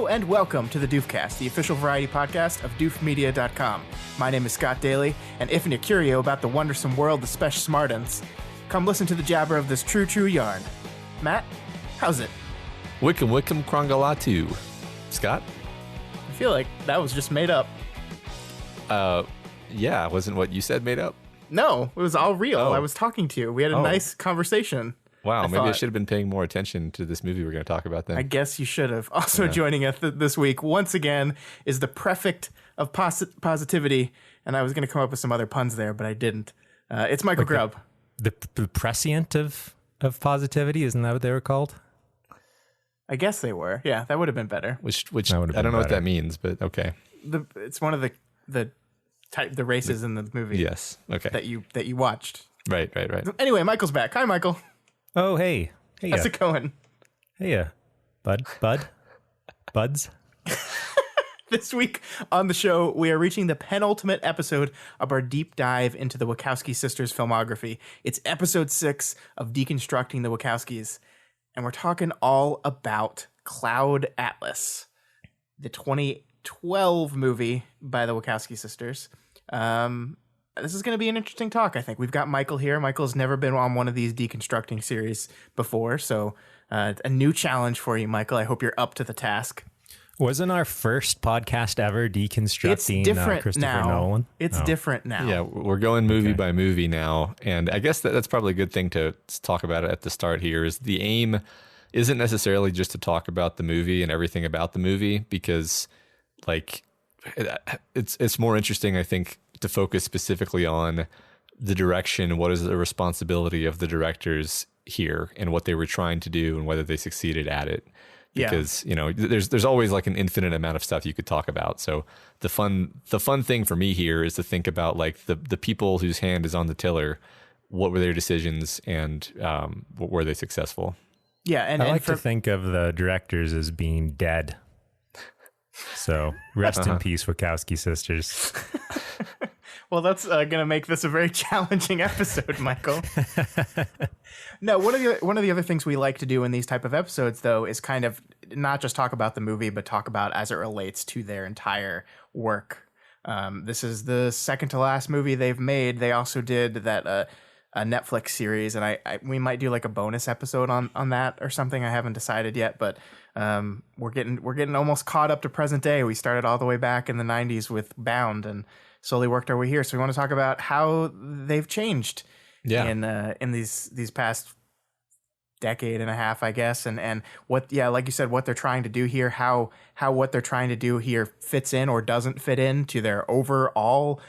and welcome to the Doofcast, the official variety podcast of doofmedia.com. My name is Scott Daly, and if you're curious about the wondersome world of Spesh Smartens, come listen to the jabber of this true yarn. Matt, how's it? Wickham Krongalatu. Scott? I feel like that was just made up. Yeah, wasn't what you said made up? No, it was all real. Oh. I was talking to you. We had a nice conversation. Wow, maybe I should have been paying more attention to this movie we're going to talk about then. I guess you should have. Also joining us this week, once again, is the prefect of positivity, and I was going to come up with some other puns there, but I didn't. It's Michael Grubb. The prescient of positivity, isn't that what they were called? I guess they were. Yeah, that would have been better. Which I don't know what that means, but okay. It's one of the races in the movie. Yes. Okay. That you watched. Right. Anyway, Michael's back. Hi, Michael. Oh, hey. How's it going? Hey, buds. This week on the show, we are reaching the penultimate episode of our deep dive into the Wachowski sisters' filmography. It's episode 6 of Deconstructing the Wachowskis, and we're talking all about Cloud Atlas, the 2012 movie by the Wachowski sisters. This is going to be an interesting talk, I think. We've got Michael here. Michael's never been on one of these Deconstructing series before, so a new challenge for you, Michael. I hope you're up to the task. Wasn't our first podcast ever Deconstructing Christopher Nolan? It's different now. Yeah, we're going movie by movie now, and I guess that's probably a good thing to talk about it at the start here, is the aim isn't necessarily just to talk about the movie and everything about the movie, because like it's more interesting, I think, to focus specifically on the direction, what is the responsibility of the directors here and what they were trying to do and whether they succeeded at it. Because, there's always like an infinite amount of stuff you could talk about. So the fun thing for me here is to think about like the people whose hand is on the tiller, what were their decisions and what were they successful? Yeah. And I like to think of the directors as being dead. So rest in peace, Wachowski sisters. Well, that's going to make this a very challenging episode, Michael. No, one of the other things we like to do in these type of episodes, though, is kind of not just talk about the movie, but talk about as it relates to their entire work. This is the second to last movie they've made. They also did that a Netflix series, and we might do like a bonus episode on that or something. I haven't decided yet, but we're getting almost caught up to present day. We started all the way back in the 90s with Bound and slowly worked our way here. So we want to talk about how they've changed in these past decade and a half, I guess, and what, like you said, what they're trying to do here, how what they're trying to do here fits in or doesn't fit into their overall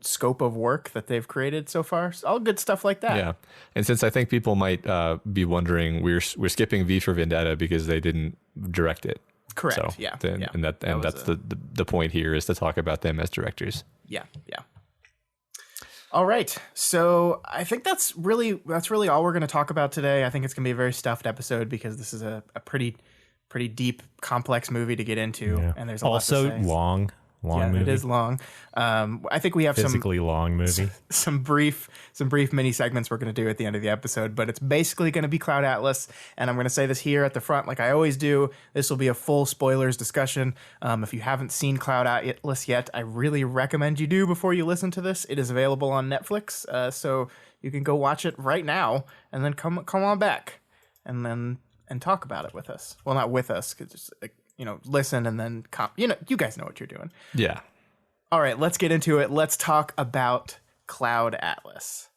scope of work that they've created so far. So all good stuff like that. Yeah, and since I think people might be wondering, we're skipping V for Vendetta because they didn't direct it. Correct. So, and that's the point here, is to talk about them as directors. Yeah. All right. So I think that's really all we're going to talk about today. I think it's going to be a very stuffed episode because this is a pretty deep, complex movie to get into, and there's also lot to say. long movie. It is long. I think we have physically long movie. Some brief mini segments we're going to do at the end of the episode, but it's basically going to be Cloud Atlas, and I'm going to say this here at the front, like I always do. This will be a full spoilers discussion. If you haven't seen Cloud Atlas yet, I really recommend you do before you listen to this. It is available on Netflix, so you can go watch it right now, and then come on back, and talk about it with us. Well, not with us, because it's like, listen and then you guys know what you're doing. Yeah. All right, let's get into it. Let's talk about Cloud Atlas.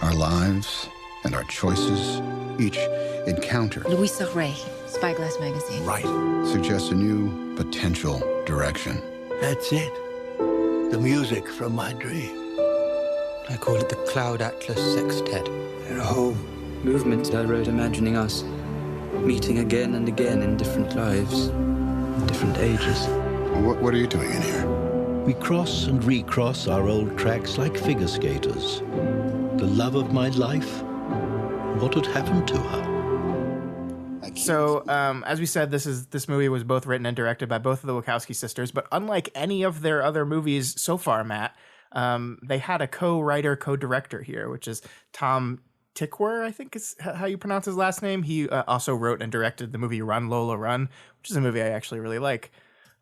Our lives and our choices, each encounter, Louis Sarray, Spyglass Magazine. right, suggests a new potential direction. That's it. The music from my dream. I call it the Cloud Atlas Sextet. At home. Movements I wrote imagining us meeting again and again in different lives, different ages. What are you doing in here? We cross and recross our old tracks like figure skaters. The love of my life, what had happened to her? So, as we said, this movie was both written and directed by both of the Wachowski sisters, but unlike any of their other movies so far, Matt, they had a co-writer, co-director here, which is Tom Tikwer, I think is how you pronounce his last name. He also wrote and directed the movie Run, Lola, Run, which is a movie I actually really like.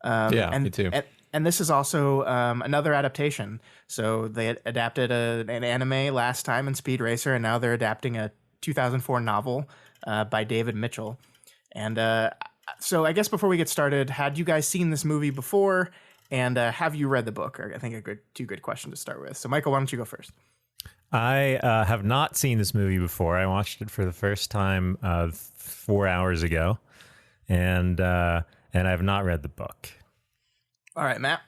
Me too. And this is also another adaptation. So they had adapted an anime last time in Speed Racer, and now they're adapting a 2004 novel by David Mitchell. And so I guess before we get started, had you guys seen this movie before? And have you read the book? I think two good questions to start with. So Michael, why don't you go first? I have not seen this movie before. I watched it for the first time 4 hours ago, and I have not read the book. All right, Matt.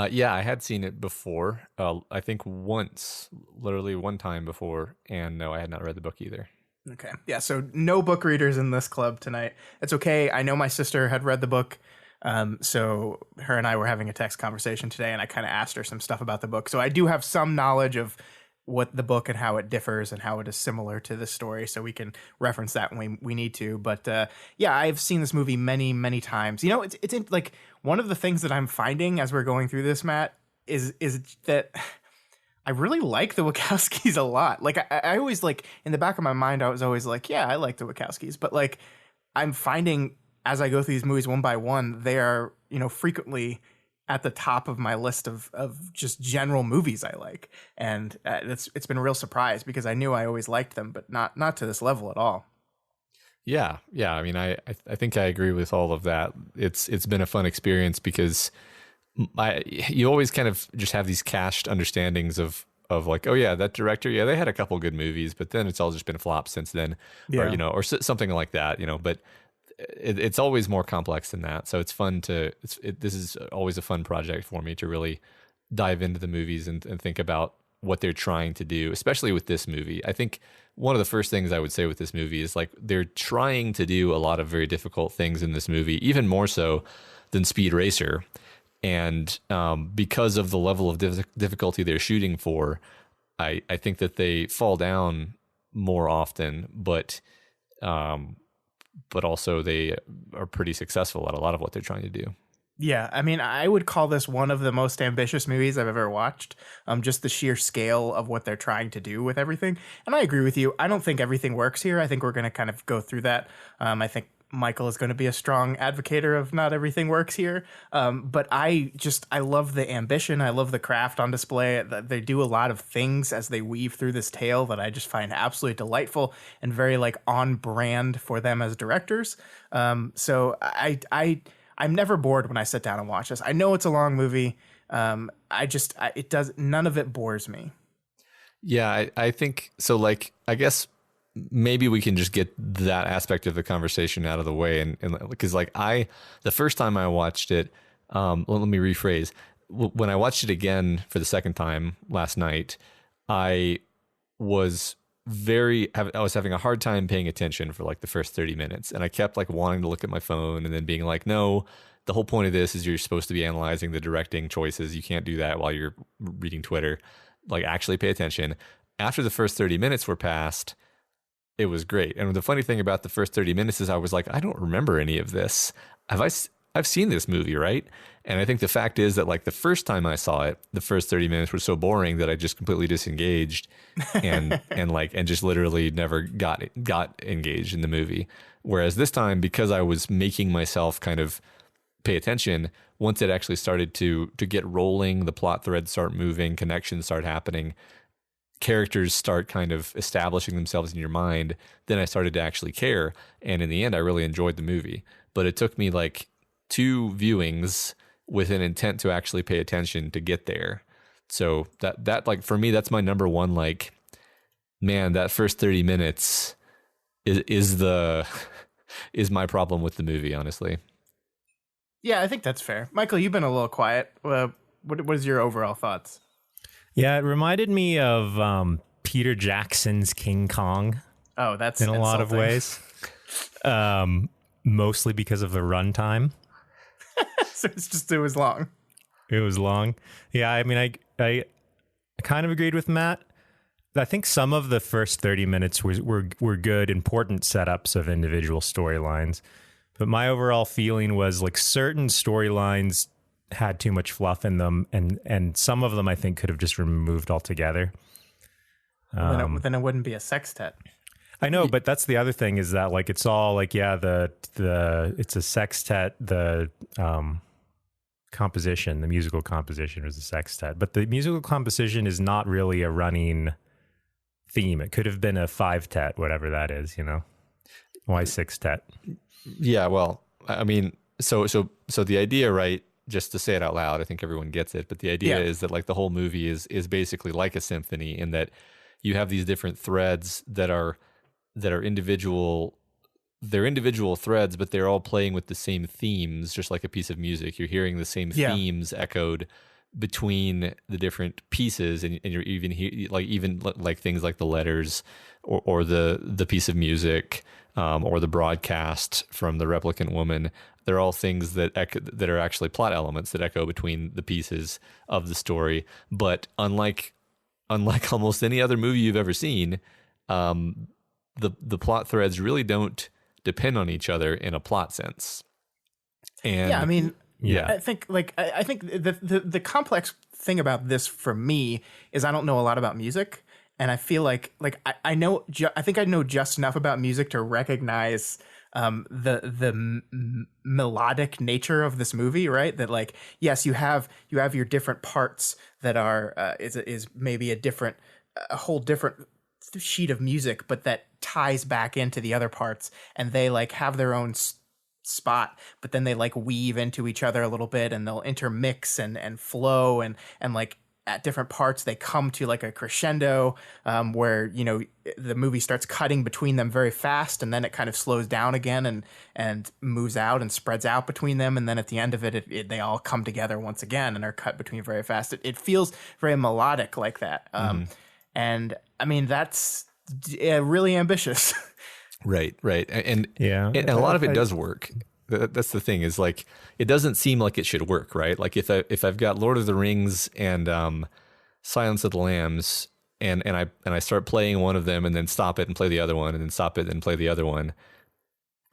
Yeah, I had seen it before. I think once, literally one time before, and no, I had not read the book either. Okay. Yeah, so no book readers in this club tonight. It's okay. I know my sister had read the book, so her and I were having a text conversation today, and I kind of asked her some stuff about the book. So I do have some knowledge of what the book and how it differs and how it is similar to this story, so we can reference that when we need to. But yeah, I've seen this movie many, many times. You know, it's like one of the things that I'm finding as we're going through this, Matt, is that I really like the Wachowskis a lot. Like I always, like, in the back of my mind, I was always like, yeah, I like the Wachowskis. But like, I'm finding as I go through these movies one by one, they are, you know, frequently at the top of my list of just general movies I like. And it's been a real surprise because I knew I always liked them, but not to this level at all. Yeah. I mean, I think I agree with all of that. It's been a fun experience because you always kind of just have these cached understandings of like, oh yeah, that director, yeah, they had a couple good movies, but then it's all just been flops since then, or, you know, or something like that, you know. But it's always more complex than that. So it's fun this is always a fun project for me to really dive into the movies and think about what they're trying to do, especially with this movie. I think one of the first things I would say with this movie is like they're trying to do a lot of very difficult things in this movie, even more so than Speed Racer. And because of the level of difficulty they're shooting for, I think that they fall down more often, but also they are pretty successful at a lot of what they're trying to do. Yeah, I mean, I would call this one of the most ambitious movies I've ever watched. Just the sheer scale of what they're trying to do with everything. And I agree with you. I don't think everything works here. I think we're going to kind of go through that. I think Michael is going to be a strong advocator of not everything works here. But I love the ambition. I love the craft on display. They do a lot of things as they weave through this tale that I just find absolutely delightful and very like on brand for them as directors. So I'm never bored when I sit down and watch this. I know it's a long movie. None of it bores me. Yeah, I think so. Like, I guess maybe we can just get that aspect of the conversation out of the way. And because like the first time I watched it, let me rephrase. When I watched it again for the second time last night, I was having a hard time paying attention for like the first 30 minutes. And I kept like wanting to look at my phone and then being like, no, the whole point of this is you're supposed to be analyzing the directing choices. You can't do that while you're reading Twitter. Like, actually pay attention. After the first 30 minutes were passed, it was great. And the funny thing about the first 30 minutes is I was like, I don't remember any of this. I've seen this movie, right? And I think the fact is that like the first time I saw it, the first 30 minutes were so boring that I just completely disengaged and just literally never got engaged in the movie. Whereas this time, because I was making myself kind of pay attention, once it actually started to get rolling, the plot threads start moving, connections start happening, characters start kind of establishing themselves in your mind, then I started to actually care. And in the end, I really enjoyed the movie. But it took me like 2 viewings with an intent to actually pay attention to get there. So that like, for me, that's my number one, like, man, that first 30 minutes is my problem with the movie, honestly. Yeah, I think that's fair. Michael, you've been a little quiet. What is your overall thoughts? Yeah, it reminded me of Peter Jackson's King Kong. Oh, that's in a lot of ways. Mostly because of the runtime. So it was long. It was long. Yeah, I mean, I kind of agreed with Matt. I think some of the first 30 minutes were good, important setups of individual storylines. But my overall feeling was like certain storylines had too much fluff in them, and some of them I think could have just removed altogether. Then it wouldn't be a sextet. I know, but that's the other thing is that like it's all like it's a sextet. The composition, the musical composition was a sextet, but the musical composition is not really a running theme. It could have been a 5-tet, whatever that is. Why 6-tet? Yeah, well, I mean, so the idea, right? Just to say it out loud, I think everyone gets it. But the idea is that like the whole movie is basically like a symphony in that you have these different threads that are individual. They're individual threads, but they're all playing with the same themes, just like a piece of music. You're hearing the same themes echoed between the different pieces, and you're even like things like the letters or the piece of music or the broadcast from the replicant woman. They're all things that are actually plot elements that echo between the pieces of the story. But unlike almost any other movie you've ever seen, the plot threads really don't depend on each other in a plot sense. And I mean, I think the complex thing about this for me is I don't know a lot about music, and I feel like I know I think I know just enough about music to recognize the melodic nature of this movie, right? That like, yes, you have your different parts that are is maybe a whole different sheet of music, but that ties back into the other parts, and they like have their own spot, but then they like weave into each other a little bit, and they'll intermix and flow, and like at different parts they come to like a crescendo where the movie starts cutting between them very fast, and then it kind of slows down again and moves out and spreads out between them, and then at the end of it they all come together once again and are cut between very fast. It feels very melodic like that. And I mean, that's really ambitious. Right. And a lot of it does work. That's the thing is like, it doesn't seem like it should work, right? Like if I've got Lord of the Rings and Silence of the Lambs and I start playing one of them and then stop it and play the other one and then stop it and play the other one,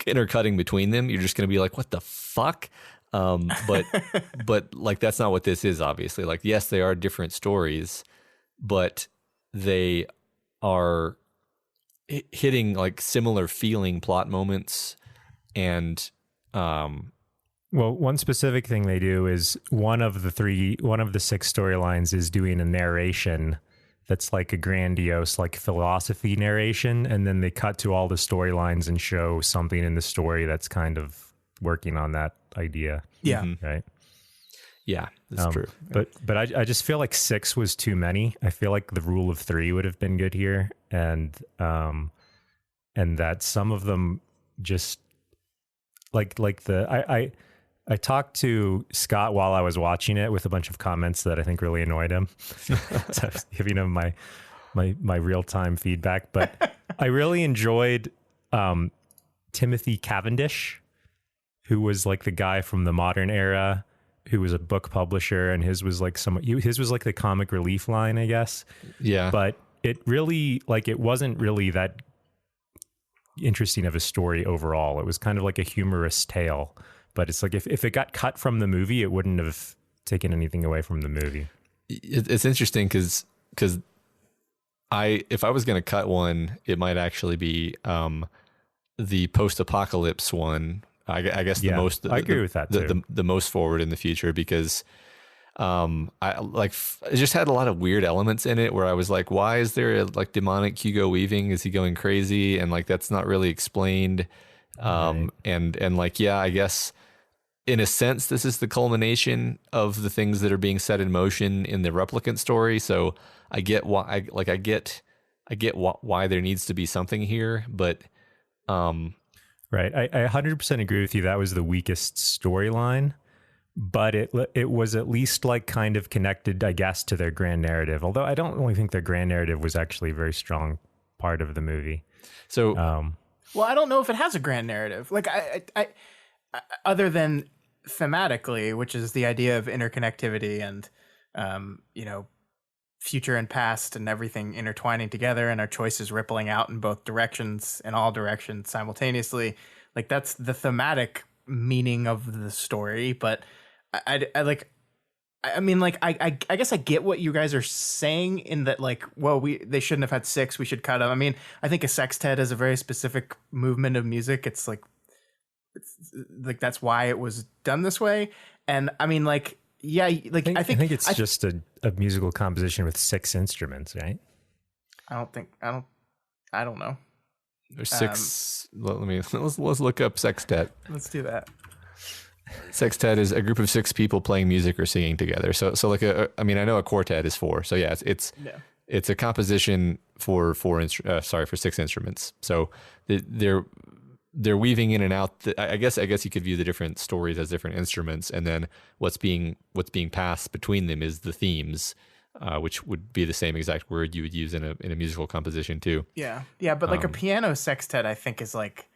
intercutting between them, you're just going to be like, what the fuck? But like, that's not what this is, obviously. Like, yes, they are different stories, but they are hitting like similar feeling plot moments. And well, one specific thing they do is one of the 6 storylines is doing a narration that's like a grandiose like philosophy narration, and then they cut to all the storylines and show something in the story that's kind of working on that idea. Right. Yeah, that's true. But I just feel like 6 was too many. I feel like the rule of 3 would have been good here, and that some of them just I talked to Scott while I was watching it with a bunch of comments that I think really annoyed him. So I was giving him my real time feedback, but I really enjoyed Timothy Cavendish, who was like the guy from the modern era, who was a book publisher, and his was like the comic relief line, I guess. Yeah. But it really, like, it wasn't really that interesting of a story overall. It was kind of like a humorous tale, but it's like if it got cut from the movie, it wouldn't have taken anything away from the movie. It's interesting because if I was going to cut one, it might actually be the post-apocalypse one. I guess the most. I agree with that too. The most forward in the future, because it just had a lot of weird elements in it where I was like, why is there like demonic Hugo Weaving? Is he going crazy? And like, that's not really explained. Right. And like, yeah, I guess in a sense, this is the culmination of the things that are being set in motion in the replicant story. So I get why, I get why there needs to be something here, but, right. I 100% agree with you. That was the weakest storyline, but it was at least like kind of connected, I guess, to their grand narrative. Although I don't really think their grand narrative was actually a very strong part of the movie. So, well, I don't know if it has a grand narrative. Like I other than thematically, which is the idea of interconnectivity and, future and past and everything intertwining together and our choices rippling out in both directions, in all directions simultaneously. Like, that's the thematic meaning of the story. But I like, I mean, like, I guess I get what you guys are saying in that, like, well, they shouldn't have had 6. We should cut them. I mean, I think a sextet is a very specific movement of music. It's like that's why it was done this way. And I mean, like, yeah, like I think it's just a musical composition with 6 instruments, right? I don't know. There's 6. Let's look up sextet. Let's do that. Sextet is a group of 6 people playing music or singing together. So like I mean, I know a quartet is 4. So yeah, it's a composition for 6 instruments. So they're weaving in and out. I guess you could view the different stories as different instruments, and then what's being passed between them is the themes, which would be the same exact word you would use in a musical composition too. Yeah, but like a piano sextet, I think is like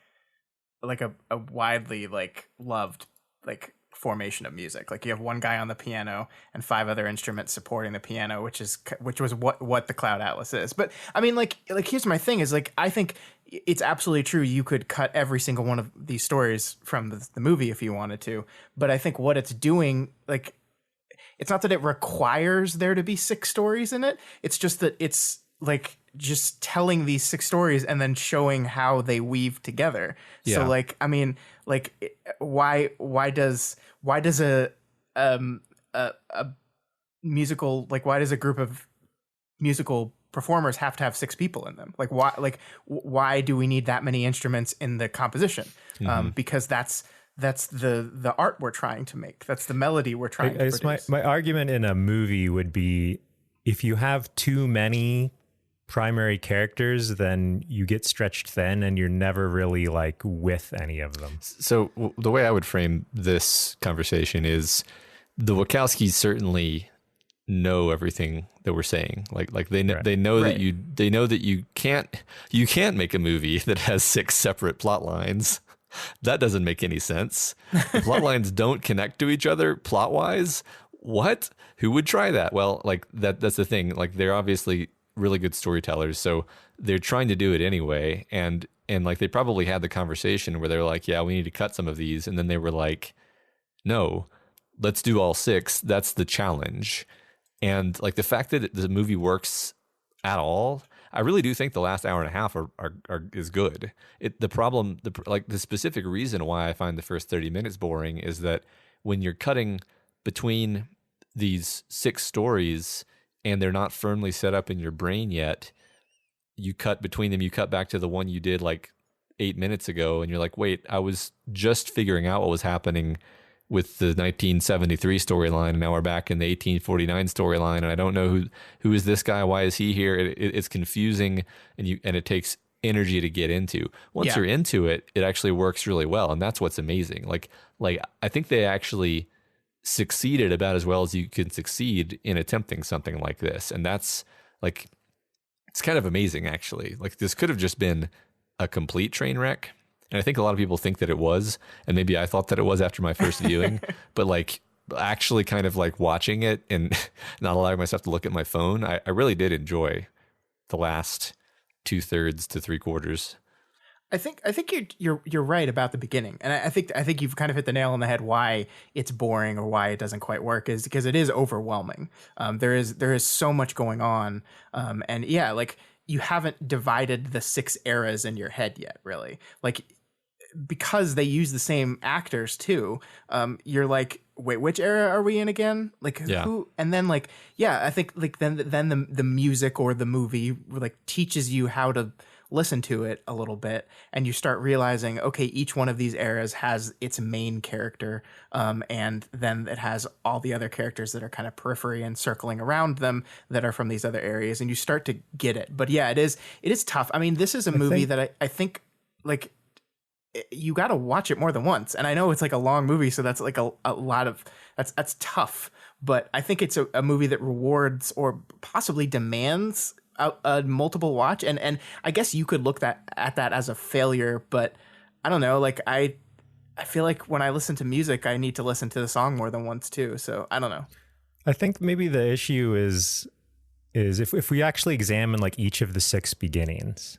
a widely like loved like formation of music. Like you have one guy on the piano and 5 other instruments supporting the piano, which was what the Cloud Atlas is. But I mean, like here's my thing is like I think it's absolutely true. You could cut every single one of these stories from the movie if you wanted to. But I think what it's doing, like, it's not that it requires there to be 6 stories in it. It's just that it's like just telling these 6 stories and then showing how they weave together. Yeah. So like, I mean, like why does a musical, like why does a group of musical performers have to have 6 people in them? Like why do we need that many instruments in the composition? Mm-hmm. Because that's the art we're trying to make. That's the melody we're trying to produce. My argument in a movie would be if you have too many primary characters, then you get stretched thin and you're never really like with any of them. So the way I would frame this conversation is the Wachowskis certainly know everything that we're saying. Like they know, they know that you can't make a movie that has 6 separate plot lines. That doesn't make any sense. The plot lines don't connect to each other plot wise. What? Who would try that? Well, like that's the thing. Like they're obviously really good storytellers, so they're trying to do it anyway. And like they probably had the conversation where they're like, yeah, we need to cut some of these, and then they were like, no, let's do all 6. That's the challenge. And like the fact that the movie works at all, I really do think the last hour and a half is good. The specific reason why I find the first 30 minutes boring is that when you're cutting between these 6 stories and they're not firmly set up in your brain yet, you cut between them, you cut back to the one you did like 8 minutes ago, and you're like, wait, I was just figuring out what was happening with the 1973 storyline, and now we're back in the 1849 storyline, and I don't know who is this guy, why is he here? It's confusing, and it takes energy to get into. Once you're into it, it actually works really well, and that's what's amazing. Like I think they actually succeeded about as well as you can succeed in attempting something like this, and that's like, it's kind of amazing actually. Like this could have just been a complete train wreck. And I think a lot of people think that it was, and maybe I thought that it was after my first viewing, but like actually kind of like watching it and not allowing myself to look at my phone, I really did enjoy the last 2/3 to 3/4. I think you're right about the beginning, and I think you've kind of hit the nail on the head. Why it's boring or why it doesn't quite work is because it is overwhelming. There is so much going on, and yeah, like you haven't divided the 6 eras in your head yet, really. Like, because they use the same actors too, you're like, wait, which era are we in again? Like who? And then like, yeah, I think like then the music or the movie like teaches you how to listen to it a little bit, and you start realizing, okay, each one of these eras has its main character, and then it has all the other characters that are kind of periphery and circling around them that are from these other areas, and you start to get it. But yeah, it is tough. I mean, this is a movie that I think like you got to watch it more than once. And I know it's like a long movie, so that's like a lot of that's tough. But I think it's a movie that rewards or possibly demands a multiple watch. And I guess you could look at that as a failure, but I don't know. Like I feel like when I listen to music, I need to listen to the song more than once too. So I don't know. I think maybe the issue is if we actually examine like each of the 6 beginnings,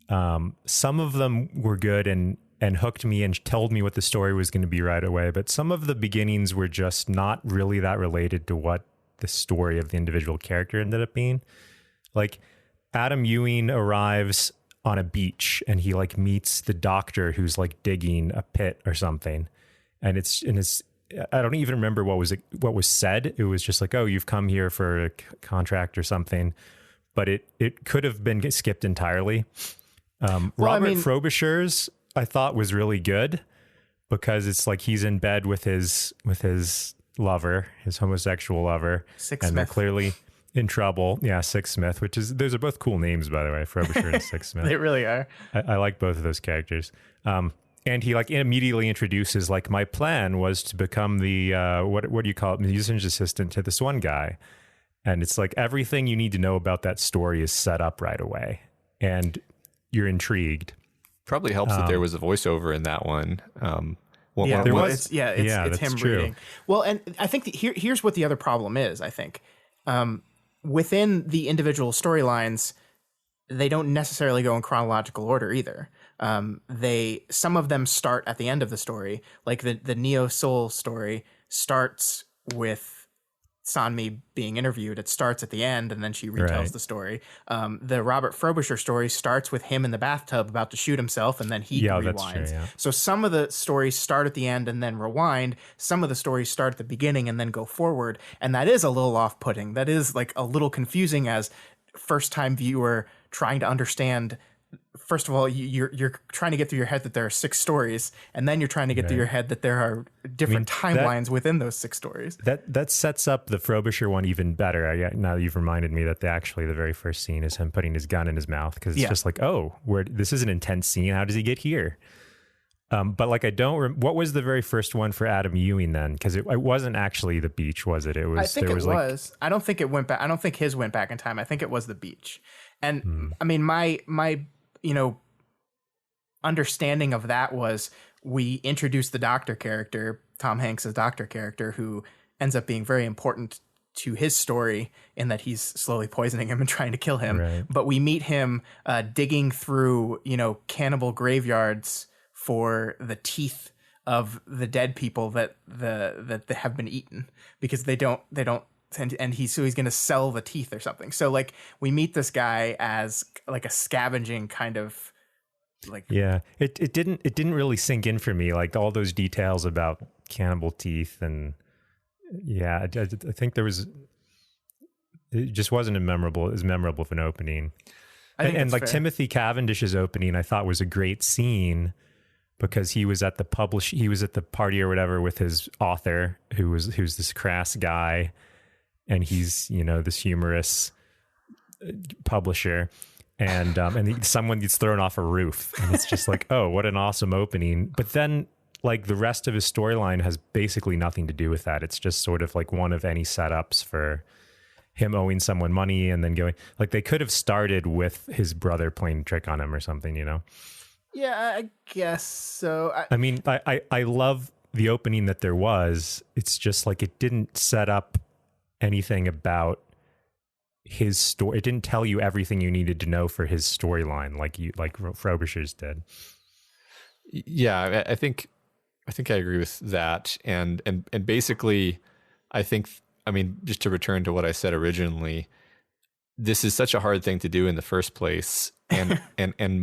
some of them were good and and hooked me and told me what the story was going to be right away. But some of the beginnings were just not really that related to what the story of the individual character ended up being. Like Adam Ewing arrives on a beach and he like meets the doctor who's like digging a pit or something. And it's I don't even remember what was said. It was just like, oh, you've come here for a contract or something. But it could have been skipped entirely. Robert Frobisher's I thought was really good because it's like he's in bed with his lover, his homosexual lover, they're clearly in trouble. Yeah, Six Smith, those are both cool names, by the way, Frobisher and Six Smith. They really are. I like both of those characters. And he like immediately introduces like, my plan was to become the what do you call it, musician's assistant to this one guy. And it's like everything you need to know about that story is set up right away, and you're intrigued. Probably helps that there was a voiceover in that one. It's him true. reading. Well, and I think here's what the other problem is. I think within the individual storylines, they don't necessarily go in chronological order either. Some of them start at the end of the story, like the Neo Soul story starts with Sanmi being interviewed. It starts at the end and then she retells the story. The Robert Frobisher story starts with him in the bathtub about to shoot himself and then he rewinds. That's true, yeah. So some of the stories start at the end and then rewind. Some of the stories start at the beginning and then go forward. And that is a little off-putting. That is like a little confusing as first-time viewer trying to understand. First of all, you're trying to get through your head that there are 6 stories, and then you're trying to get through your head that there are different timelines within those 6 stories. That sets up the Frobisher one even better. Now that you've reminded me that the very first scene is him putting his gun in his mouth, because it's just like, oh, this is an intense scene. How does he get here? But like, what was the very first one for Adam Ewing then? Because it wasn't actually the beach, was it? I think it was. I don't think it went back. I don't think his went back in time. I think it was the beach. And I mean, my understanding of that was we introduced the doctor character, Tom Hanks' doctor character, who ends up being very important to his story in that he's slowly poisoning him and trying to kill him. Right. But we meet him digging through, cannibal graveyards for the teeth of the dead people that they have been eaten, because they don't and he's going to sell the teeth or something. So like we meet this guy as like a scavenging kind of like, it didn't really sink in for me, like all those details about cannibal teeth. And I think it just wasn't as memorable of an opening. And like fair. Timothy Cavendish's opening I thought was a great scene, because he was at the party or whatever with his author who's this crass guy, and he's this humorous publisher, and someone gets thrown off a roof, and it's just like, oh, what an awesome opening. But then like the rest of his storyline has basically nothing to do with that. It's just sort of like one of any setups for him owing someone money and then going, like, they could have started with his brother playing a trick on him or something, Yeah, I guess so. I love the opening that there was. It's just like it didn't set up anything about his story. It didn't tell you everything you needed to know for his storyline, like Frobisher's did. Yeah, I think I agree with that, and basically, just to return to what I said originally, this is such a hard thing to do in the first place, and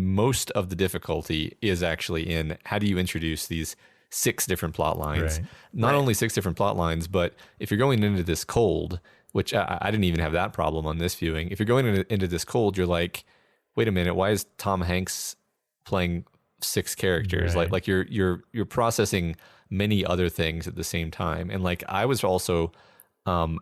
most of the difficulty is actually in how do you introduce these 6 different plot lines. Right. Not only 6 different plot lines, but if you're going into this cold, which I didn't even have that problem on this viewing. If you're going into this cold, you're like, wait a minute, why is Tom Hanks playing 6 characters? Right. Like you're processing many other things at the same time. And like I was also I'm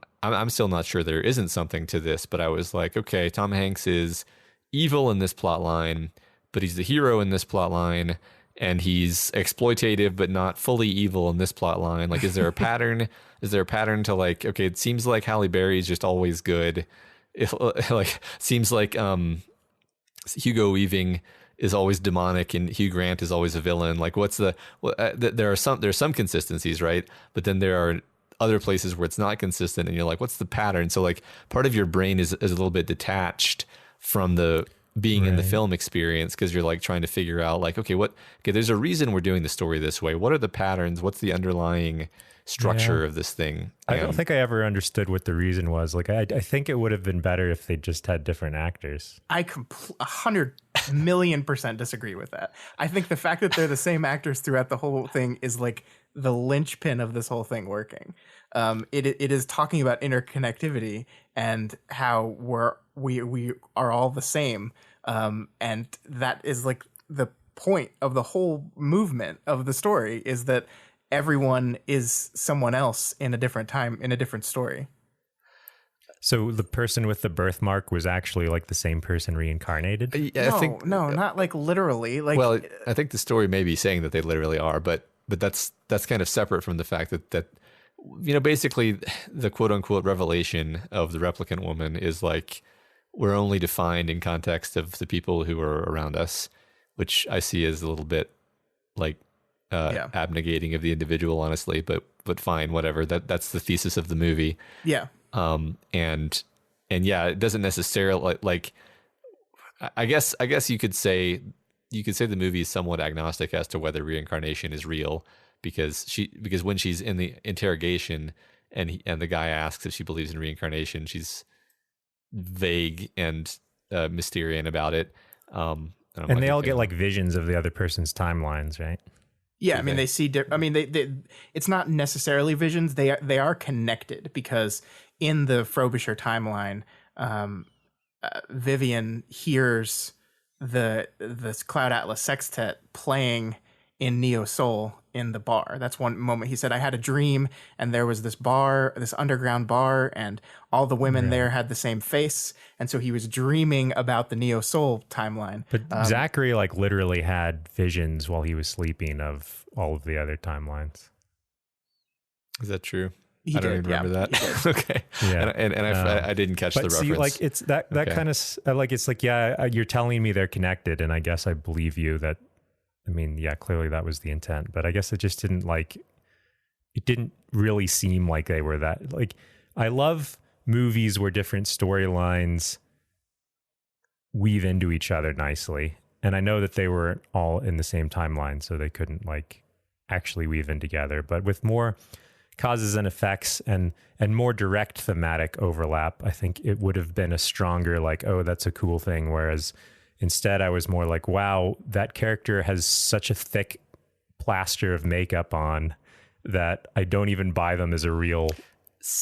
still not sure there isn't something to this, but I was like, okay, Tom Hanks is evil in this plot line, but he's the hero in this plot line, and he's exploitative but not fully evil in this plot line. Like, is there a pattern? Is there a pattern to like, okay, it seems like Halle Berry is just always good. Seems like Hugo Weaving is always demonic and Hugh Grant is always a villain. Like, there's some consistencies, right? But then there are other places where it's not consistent, and you're like, what's the pattern? So like part of your brain is a little bit detached from the being in the film experience, because you're like trying to figure out like, okay, there's a reason we're doing the story this way. What are the patterns? What's the underlying structure of this thing? I don't think I ever understood what the reason was. Like, I think it would have been better if they just had different actors. I 100,000,000% disagree with that. I think the fact that they're the same actors throughout the whole thing is like the linchpin of this whole thing working. It is talking about interconnectivity and how we are all the same. And that is like the point of the whole movement of the story, is that everyone is someone else in a different time, in a different story. So the person with the birthmark was actually like the same person reincarnated? No, not like literally. Like, well, I think the story may be saying that they literally are, but that's kind of separate from the fact that basically the quote unquote revelation of the replicant woman is like, we're only defined in context of the people who are around us, which I see as a little bit like abnegating of the individual, honestly, but fine, whatever. That's the thesis of the movie. Yeah. And yeah, it doesn't necessarily like I guess you could say the movie is somewhat agnostic as to whether reincarnation is real, because when she's in the interrogation and the guy asks if she believes in reincarnation, she's vague and Mysterian about it. And they all get like visions of the other person's timelines, right? Yeah, I mean, they see. They it's not necessarily visions. They are connected, because in the Frobisher timeline, Vivian hears the Cloud Atlas Sextet playing in Neo Soul in the bar. That's one moment he said, I had a dream and there was this bar, this underground bar, and all the women there had the same face. And so he was dreaming about the Neo Soul timeline. But Zachary like literally had visions while he was sleeping of all of the other timelines. Is that true? I don't even remember that. Okay. Yeah. And I didn't catch the reference. See, like it's that okay. Kind of like, it's like, yeah, you're telling me they're connected, and I guess I believe you that. I mean, yeah, clearly that was the intent, but I guess it just didn't it didn't really seem like they were that. Like, I love movies where different storylines weave into each other nicely. And I know that they were all in the same timeline, so they couldn't like actually weave in together, but with more causes and effects and more direct thematic overlap, I think it would have been a stronger, like, oh, that's a cool thing. Whereas instead, I was more like, wow, that character has such a thick plaster of makeup on that I don't even buy them as a real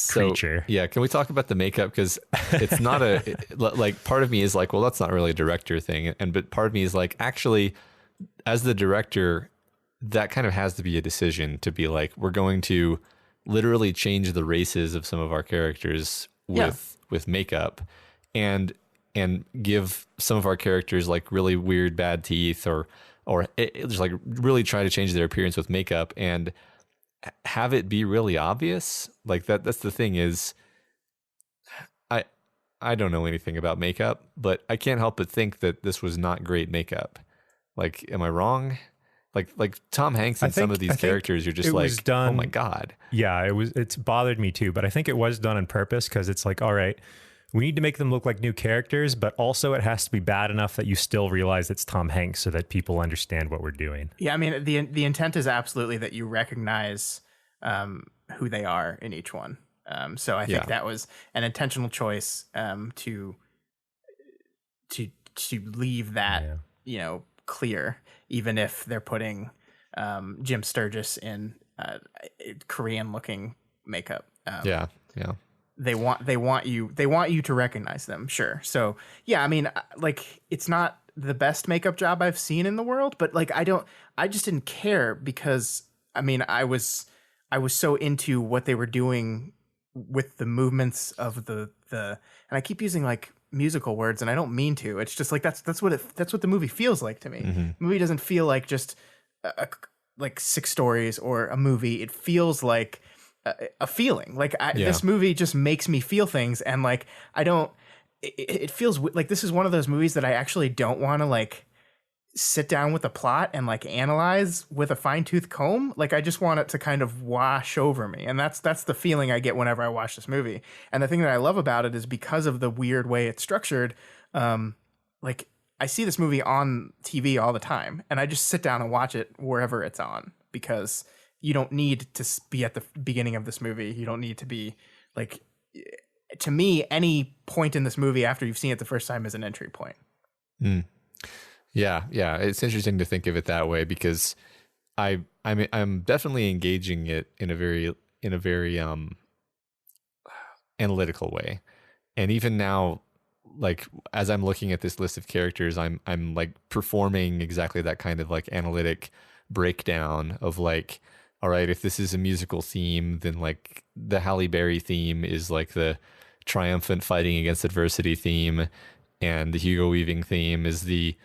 creature. Yeah, can we talk about the makeup? Because it's not like, part of me is like, well, that's not really a director thing. But part of me is like, actually, as the director, that kind of has to be a decision to be like, we're going to literally change the races of some of our characters with makeup. And give some of our characters like really weird bad teeth or just like really try to change their appearance with makeup and have it be really obvious. Like that's the thing is I don't know anything about makeup, but I can't help but think that this was not great makeup. Like, am I wrong? Like Tom Hanks and some of these characters, you're just like, oh my God. Yeah, it's bothered me too, but I think it was done on purpose, because it's like, all right, we need to make them look like new characters, but also it has to be bad enough that you still realize it's Tom Hanks so that people understand what we're doing. Yeah, I mean, the intent is absolutely that you recognize who they are in each one. So I think that was an intentional choice to leave that clear, even if they're putting Jim Sturgis in Korean looking makeup. Yeah. They want you to recognize them, sure. So yeah, I mean, like, it's not the best makeup job I've seen in the world, but like I just didn't care, because I mean, I was so into what they were doing with the movements of the and I keep using like musical words, and I don't mean to. It's just like that's what the movie feels like to me. Mm-hmm. The movie doesn't feel like just like 6 stories or a movie. It feels like a feeling. Like this movie just makes me feel things, and like it feels like this is one of those movies that I actually don't want to like sit down with a plot and like analyze with a fine-tooth comb. Like, I just want it to kind of wash over me, and that's the feeling I get whenever I watch this movie. And the thing that I love about it is because of the weird way it's structured, like I see this movie on TV all the time, and I just sit down and watch it wherever it's on, because you don't need to be at the beginning of this movie. You don't need to be like, to me, any point in this movie after you've seen it the first time is an entry point. Yeah. It's interesting to think of it that way, because I'm definitely engaging it in a very analytical way. And even now, like, as I'm looking at this list of characters, I'm like performing exactly that kind of like analytic breakdown of like, all right, if this is a musical theme, then like the Halle Berry theme is like the triumphant fighting against adversity theme, and the Hugo Weaving theme is the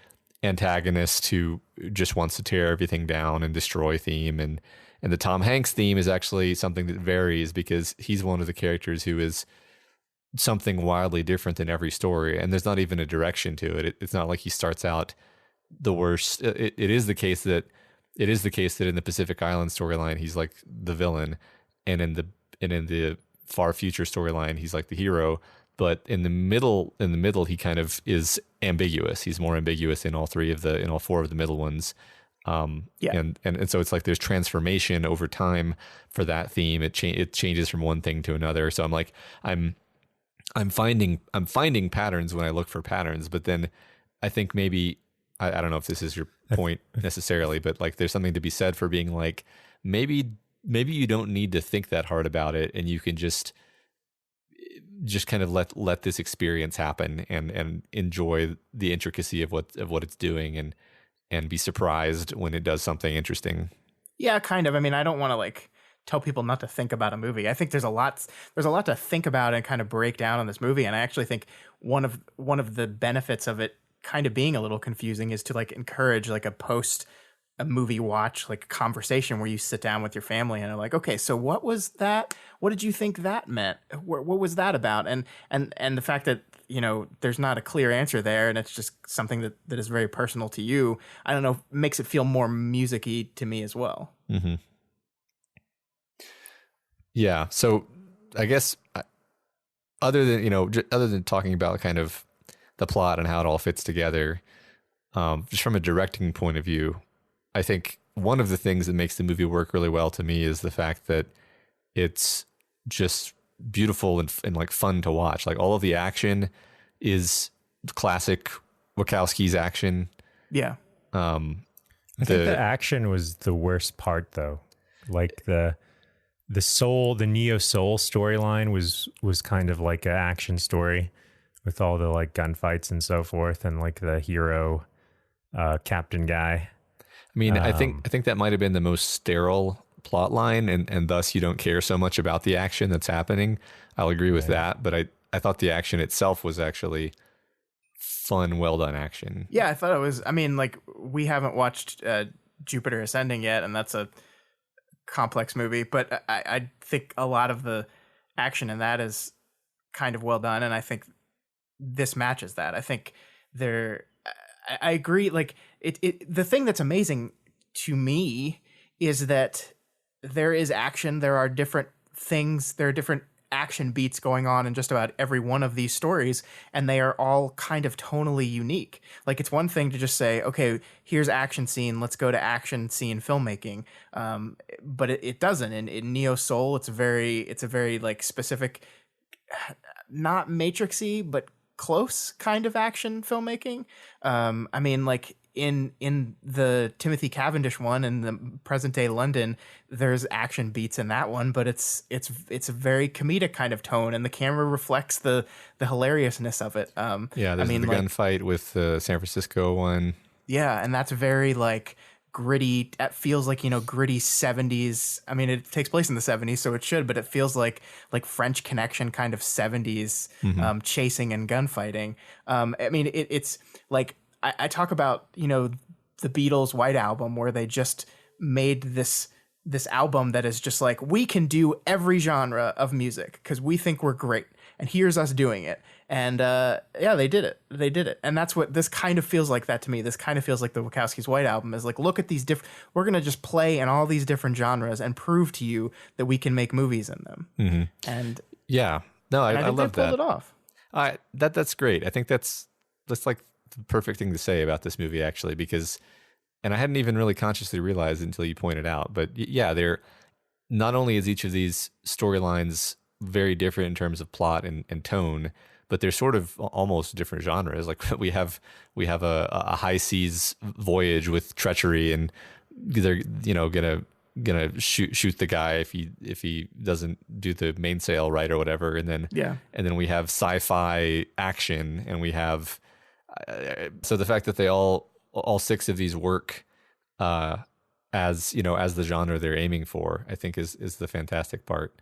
antagonist who just wants to tear everything down and destroy theme, and the Tom Hanks theme is actually something that varies, because he's one of the characters who is something wildly different in every story, and there's not even a direction to it. It's not like he starts out the worst. It is the case that in the Pacific Island storyline he's like the villain, and in the far future storyline he's like the hero. But in the middle he kind of is ambiguous. He's more ambiguous in all four of the middle ones. And so it's like there's transformation over time for that theme. It changes from one thing to another. So I'm finding patterns when I look for patterns, but then I think maybe, I don't know if this is your point necessarily, but like there's something to be said for being like, maybe you don't need to think that hard about it, and you can just kind of let this experience happen and enjoy the intricacy of what it's doing, and be surprised when it does something interesting. Yeah, kind of. I mean, I don't want to like tell people not to think about a movie. I think there's a lot to think about and kind of break down on this movie. And I actually think one of the benefits of it kind of being a little confusing is to like encourage like a movie watch, like conversation where you sit down with your family and are like, okay, so what was that? What did you think that meant? What was that about? And the fact that, you know, there's not a clear answer there, and it's just something that is very personal to you, I don't know, makes it feel more music-y to me as well. Mm-hmm. Yeah. So I guess other than talking about kind of the plot and how it all fits together, just from a directing point of view, I think one of the things that makes the movie work really well to me is the fact that it's just beautiful and like fun to watch. Like all of the action is classic Wachowski's action. Yeah. I think the action was the worst part though. Like the Neo Soul storyline was kind of like an action story with all the like gunfights and so forth, and like the hero captain guy. I mean, I think that might have been the most sterile plot line, and thus you don't care so much about the action that's happening. I'll agree with that, but I thought the action itself was actually fun, well done action. Yeah, I thought it was. I mean, like, we haven't watched Jupiter Ascending yet, and that's a complex movie, but I think a lot of the action in that is kind of well done, and I think this matches that. I think I agree. Like the thing that's amazing to me is that there is action. There are different things. There are different action beats going on in just about every one of these stories, and they are all kind of tonally unique. Like, it's one thing to just say, okay, here's action scene, let's go to action scene filmmaking, but it doesn't. In Neo Soul, it's a very like specific, not Matrixy, but close kind of action filmmaking. I mean, like in the Timothy Cavendish one in the present day London, there's action beats in that one, but it's a very comedic kind of tone, and the camera reflects the hilariousness of it. Yeah, there's the gunfight with the San Francisco one. Yeah, and that's very like gritty. It feels like, gritty 70s. I mean, it takes place in the 70s, so it should, but it feels like French Connection kind of 70s chasing and gunfighting. I mean, it's like I talk about, the Beatles' White Album, where they just made this album that is just like, we can do every genre of music because we think we're great, and here's us doing it. And they did it. And that's what this kind of feels like. That to me, this kind of feels like the Wachowskis' White Album is like, look at these we're going to just play in all these different genres and prove to you that we can make movies in them. Mm-hmm. And yeah, no, I love that. They pulled it off. That's great. I think that's like the perfect thing to say about this movie, actually, because, and I hadn't even really consciously realized until you pointed out, but yeah, they're not only is each of these storylines very different in terms of plot and tone, but they're sort of almost different genres. Like we have a high seas voyage with treachery, and they're gonna shoot the guy if he doesn't do the mainsail right or whatever, and then we have sci-fi action, and we have so the fact that they all six of these work as the genre they're aiming for, I think is the fantastic part.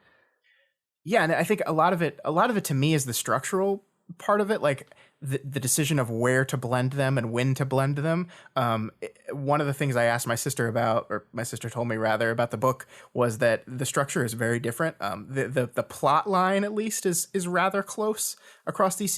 Yeah, and I think a lot of it to me is the structural part of it, like the decision of where to blend them and when to blend them. One of the things I asked my sister about, or my sister told me rather, about the book was that the structure is very different. The plot line, at least, is rather close across these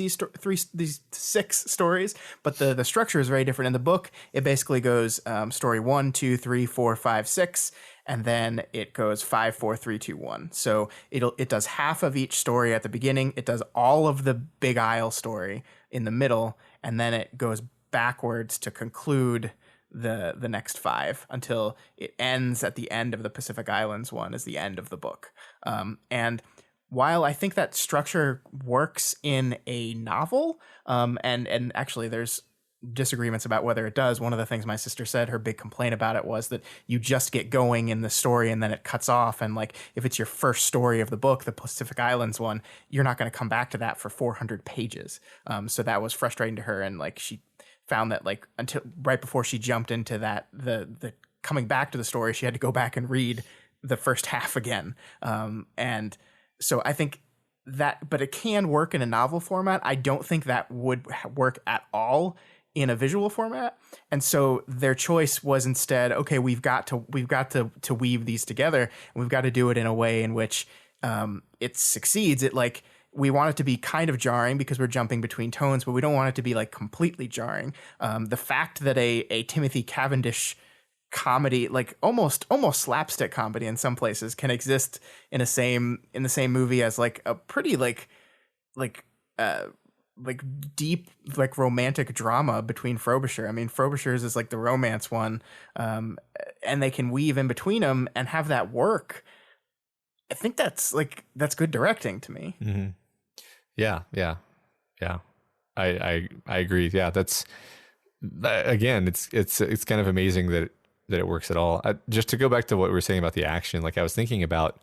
six stories, but the structure is very different. In the book, it basically goes story 1, 2, 3, 4, 5, 6. And then it goes 5, 4, 3, 2, 1. So it does half of each story at the beginning. It does all of the Big Isle story in the middle, and then it goes backwards to conclude the next 5 until it ends at the end of the Pacific Islands one is the end of the book. And while I think that structure works in a novel, and actually there's disagreements about whether it does. One of the things my sister said, her big complaint about it was that you just get going in the story and then it cuts off. And like, if it's your first story of the book, the Pacific Islands one, you're not going to come back to that for 400 pages. So that was frustrating to her. And like, she found that like until right before she jumped into that, the coming back to the story, she had to go back and read the first half again. And so I think that, but it can work in a novel format. I don't think that would work at all in a visual format. And so their choice was instead, okay, we've got to weave these together, and we've got to do it in a way in which it succeeds. It like, we want it to be kind of jarring because we're jumping between tones, but we don't want it to be like completely jarring. The fact that a Timothy Cavendish comedy, like almost slapstick comedy in some places, can exist in the same movie as like a pretty like deep, like romantic drama between Frobisher. I mean, Frobisher's is like the romance one, and they can weave in between them and have that work. I think that's good directing to me. Mm-hmm. Yeah. I agree. Yeah, that's again, it's kind of amazing that it works at all. Just to go back to what we were saying about the action, like I was thinking about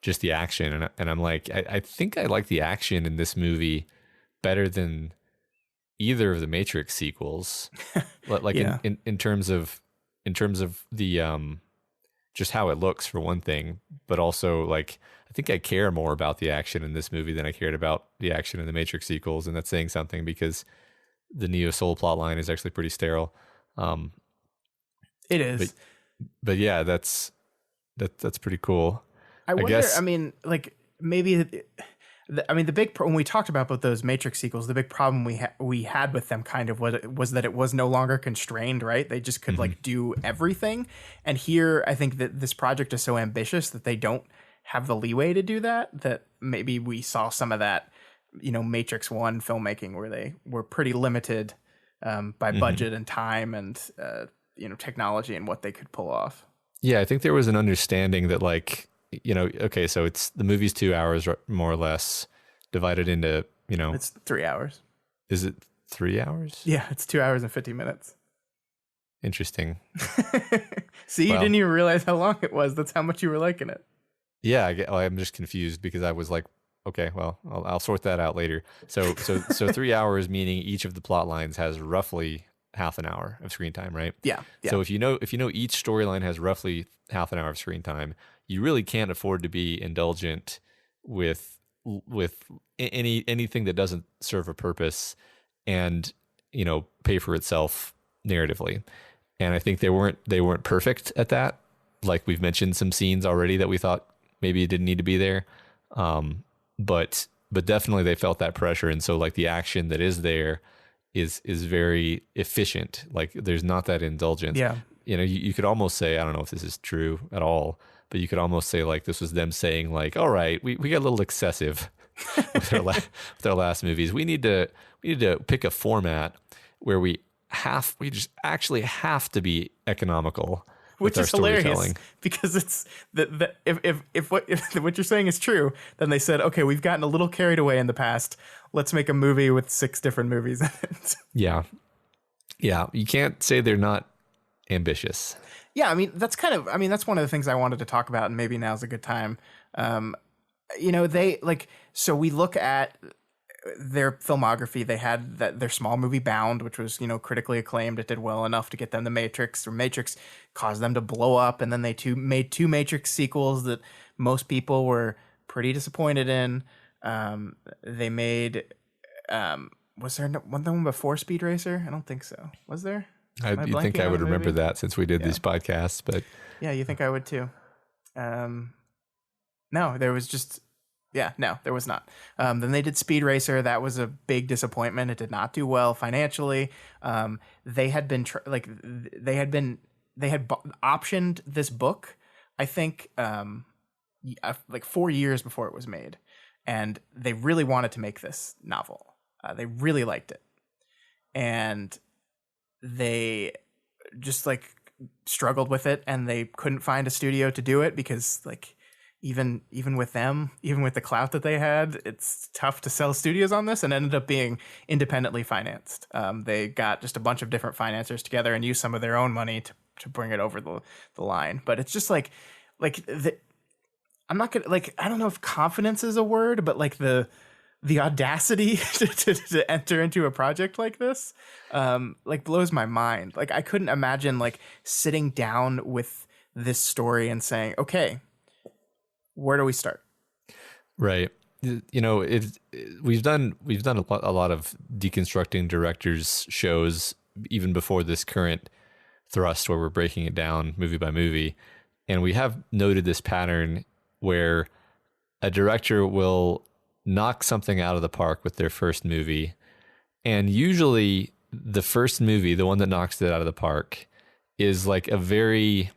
just the action, and I'm like, I think I like the action in this movie better than either of the Matrix sequels. Like yeah. in terms of the just how it looks for one thing, but also like I think I care more about the action in this movie than I cared about the action in the Matrix sequels, and that's saying something because the Neo Soul plot line is actually pretty sterile. It is, but yeah, that's pretty cool. I wonder. Guess, I mean, like maybe. The big when we talked about both those Matrix sequels, the big problem we had with them kind of was that it was no longer constrained, right? They just could like do everything. And here, I think that this project is so ambitious that they don't have the leeway to do that. That maybe we saw some of that, Matrix 1 filmmaking where they were pretty limited by budget and time and technology and what they could pull off. Yeah, I think there was an understanding that like. Okay, so it's the movie's 2 hours more or less, divided into, It's 3 hours. Is it 3 hours? Yeah, it's 2 hours and 50 minutes. Interesting. See, you didn't even realize how long it was. That's how much you were liking it. Yeah, I'm just confused because I was like, okay, well, I'll sort that out later. So 3 hours, meaning each of the plot lines has roughly half an hour of screen time, right? Yeah. So if you know each storyline has roughly half an hour of screen time, you really can't afford to be indulgent with anything that doesn't serve a purpose and pay for itself narratively. And I think they weren't perfect at that. Like we've mentioned some scenes already that we thought maybe it didn't need to be there, but definitely they felt that pressure, and so like the action that is there is very efficient. Like there's not that indulgence. Yeah. You could almost say, I don't know if this is true at all, but you could almost say like this was them saying like, all right, we got a little excessive with our last movies. We need to pick a format where we just actually have to be economical. Which is hilarious storytelling. because it's if what you're saying is true, then they said, okay, we've gotten a little carried away in the past. Let's make a movie with 6 different movies in it. Yeah. You can't say they're not ambitious. Yeah, I mean that's one of the things I wanted to talk about, and maybe now's a good time. They so we look at their filmography. They had their small movie Bound, which was critically acclaimed. It did well enough to get them the Matrix, or Matrix caused them to blow up, and then they made 2 Matrix sequels that most people were pretty disappointed in. They made was there one before Speed Racer? I don't think so. Was there? You'd think I would remember that since we did these podcasts, but yeah, you think I would too. No, there was just. Yeah, no, there was not. Then they did Speed Racer. That was a big disappointment. It did not do well financially. They had optioned this book, I think, like 4 years before it was made, and they really wanted to make this novel. They really liked it, and they just struggled with it, and they couldn't find a studio to do it because Even with them, even with the clout that they had, it's tough to sell studios on this, and ended up being independently financed. They got just a bunch of different financiers together and used some of their own money to bring it over the line. But it's just I'm not gonna I don't know if confidence is a word, but the audacity to enter into a project like this blows my mind. I couldn't imagine sitting down with this story and saying, okay, where do we start? Right. We've done a lot of deconstructing directors shows even before this current thrust where we're breaking it down movie by movie. And we have noted this pattern where a director will knock something out of the park with their first movie. And usually the first movie, the one that knocks it out of the park, is a very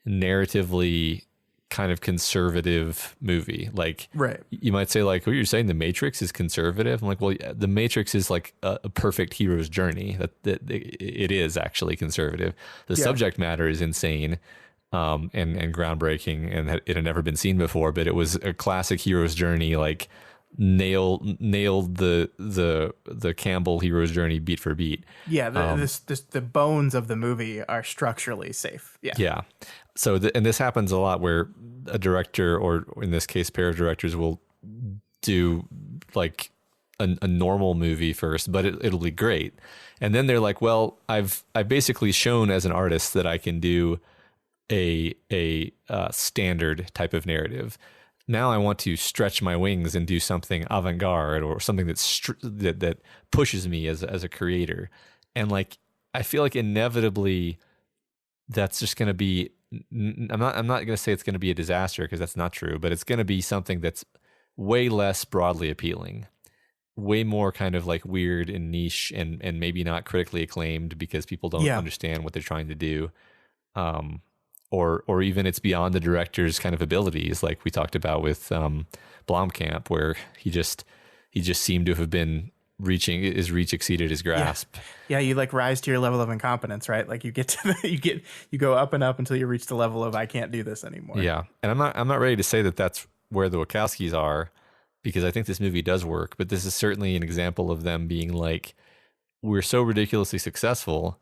narratively kind of conservative movie. Right. You might say what you're saying, The Matrix is conservative. I'm well, yeah, The Matrix is a perfect hero's journey. That it is actually conservative. The subject matter is insane, and groundbreaking, and it had never been seen before, but it was a classic hero's journey, nailed the Campbell hero's journey beat for beat. Yeah, the bones of the movie are structurally safe. Yeah. So and this happens a lot where a director, or in this case, pair of directors, will do a normal movie first, but it'll be great, and then they're well, I've basically shown as an artist that I can do a standard type of narrative. Now I want to stretch my wings and do something avant-garde, or something that pushes me as a creator. And I feel inevitably that's just going to be, I'm not going to say it's going to be a disaster, because that's not true, but it's going to be something that's way less broadly appealing, way more kind of weird and niche, and maybe not critically acclaimed because people don't understand what they're trying to do. Or even it's beyond the director's kind of abilities, like we talked about with Blomkamp, where he just seemed to have been his reach exceeded his grasp. Yeah, you rise to your level of incompetence, right? You get to you go up and up until you reach the level of I can't do this anymore. Yeah, and I'm not ready to say that that's where the Wachowskis are, because I think this movie does work, but this is certainly an example of them being we're so ridiculously successful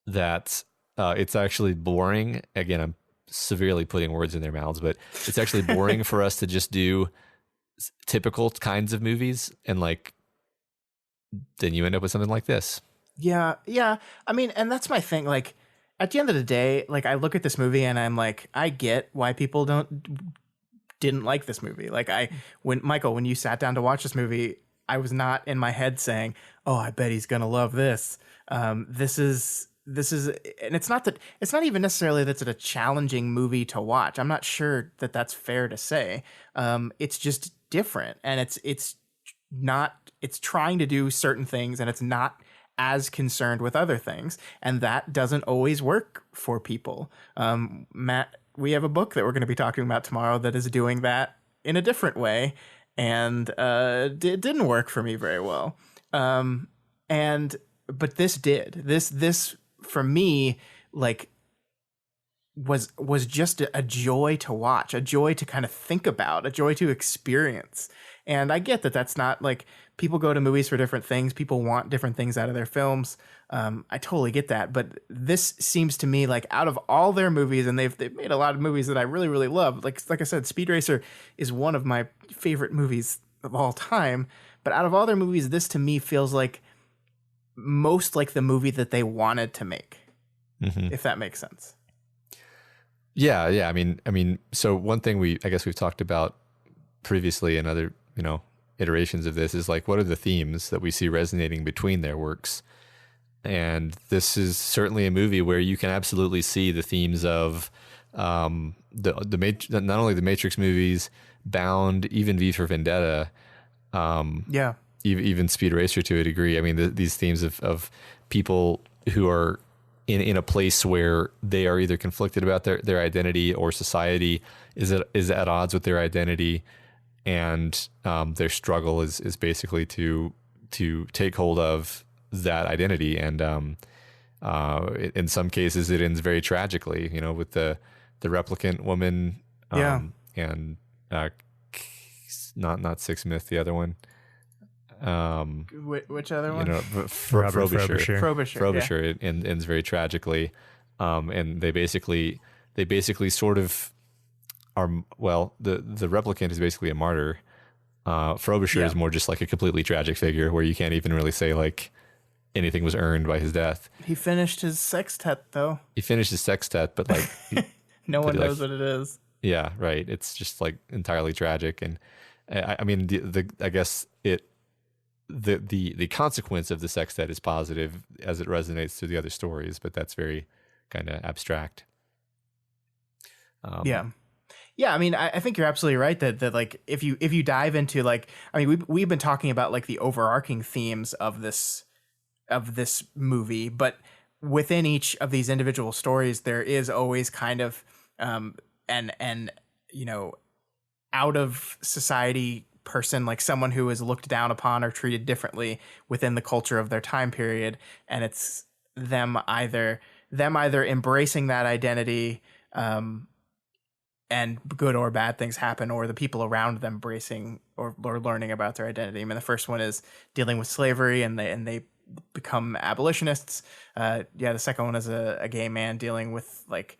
that it's actually boring. Again, I'm severely putting words in their mouths, but it's actually boring for us to just do typical kinds of movies, and then you end up with something like this. Yeah. I mean, and that's my thing. At the end of the day, I look at this movie and I'm I get why people didn't like this movie. When you sat down to watch this movie, I was not in my head saying, "Oh, I bet he's gonna love this." This is, and it's not even necessarily that it's a challenging movie to watch. I'm not sure that that's fair to say. It's just different, and it's trying to do certain things, and it's not as concerned with other things, and that doesn't always work for people. Matt, we have a book that we're going to be talking about tomorrow that is doing that in a different way, and it didn't work for me very well. And but this did. This for me, like, was just a joy to watch, a joy to kind of think about, a joy to experience. And I get that that's not, like, people go to movies for different things. People want different things out of their films. I totally get that. But this seems to me like, out of all their movies, and they've made a lot of movies that I really, really love. Like I said, Speed Racer is one of my favorite movies of all time. But out of all their movies, this to me feels like most like the movie that they wanted to make, if that makes sense. Yeah. I mean, so one thing I guess we've talked about previously in other, iterations of this is, like, what are the themes that we see resonating between their works? And this is certainly a movie where you can absolutely see the themes of not only the Matrix movies, Bound, even V for Vendetta, even Speed Racer to a degree. I mean, these themes of people who are in a place where they are either conflicted about their identity, or society is at odds with their identity, and their struggle is basically to take hold of that identity. And in some cases it ends very tragically, with the replicant woman, and not Six Myth, the other one. Which other one? Frobisher. It ends very tragically, and they basically sort of are, well, the replicant is basically a martyr. Frobisher is more just like a completely tragic figure where you can't even really say, like, anything was earned by his death. He finished his sextet, though. But, like, no one knows what it is. Yeah, right. It's just, like, entirely tragic. And I mean, I guess the consequence of the sextet is positive as it resonates to the other stories, but that's very kind of abstract. Yeah, I mean, I think you're absolutely right that like, if you dive into, like, I mean, we've been talking about, like, the overarching themes of this movie, but within each of these individual stories, there is always kind of an out of society person, like someone who is looked down upon or treated differently within the culture of their time period, and it's them either embracing that identity, and good or bad things happen, or the people around them embracing or learning about their identity. I mean, the first one is dealing with slavery, and they become abolitionists. The second one is a gay man dealing with, like,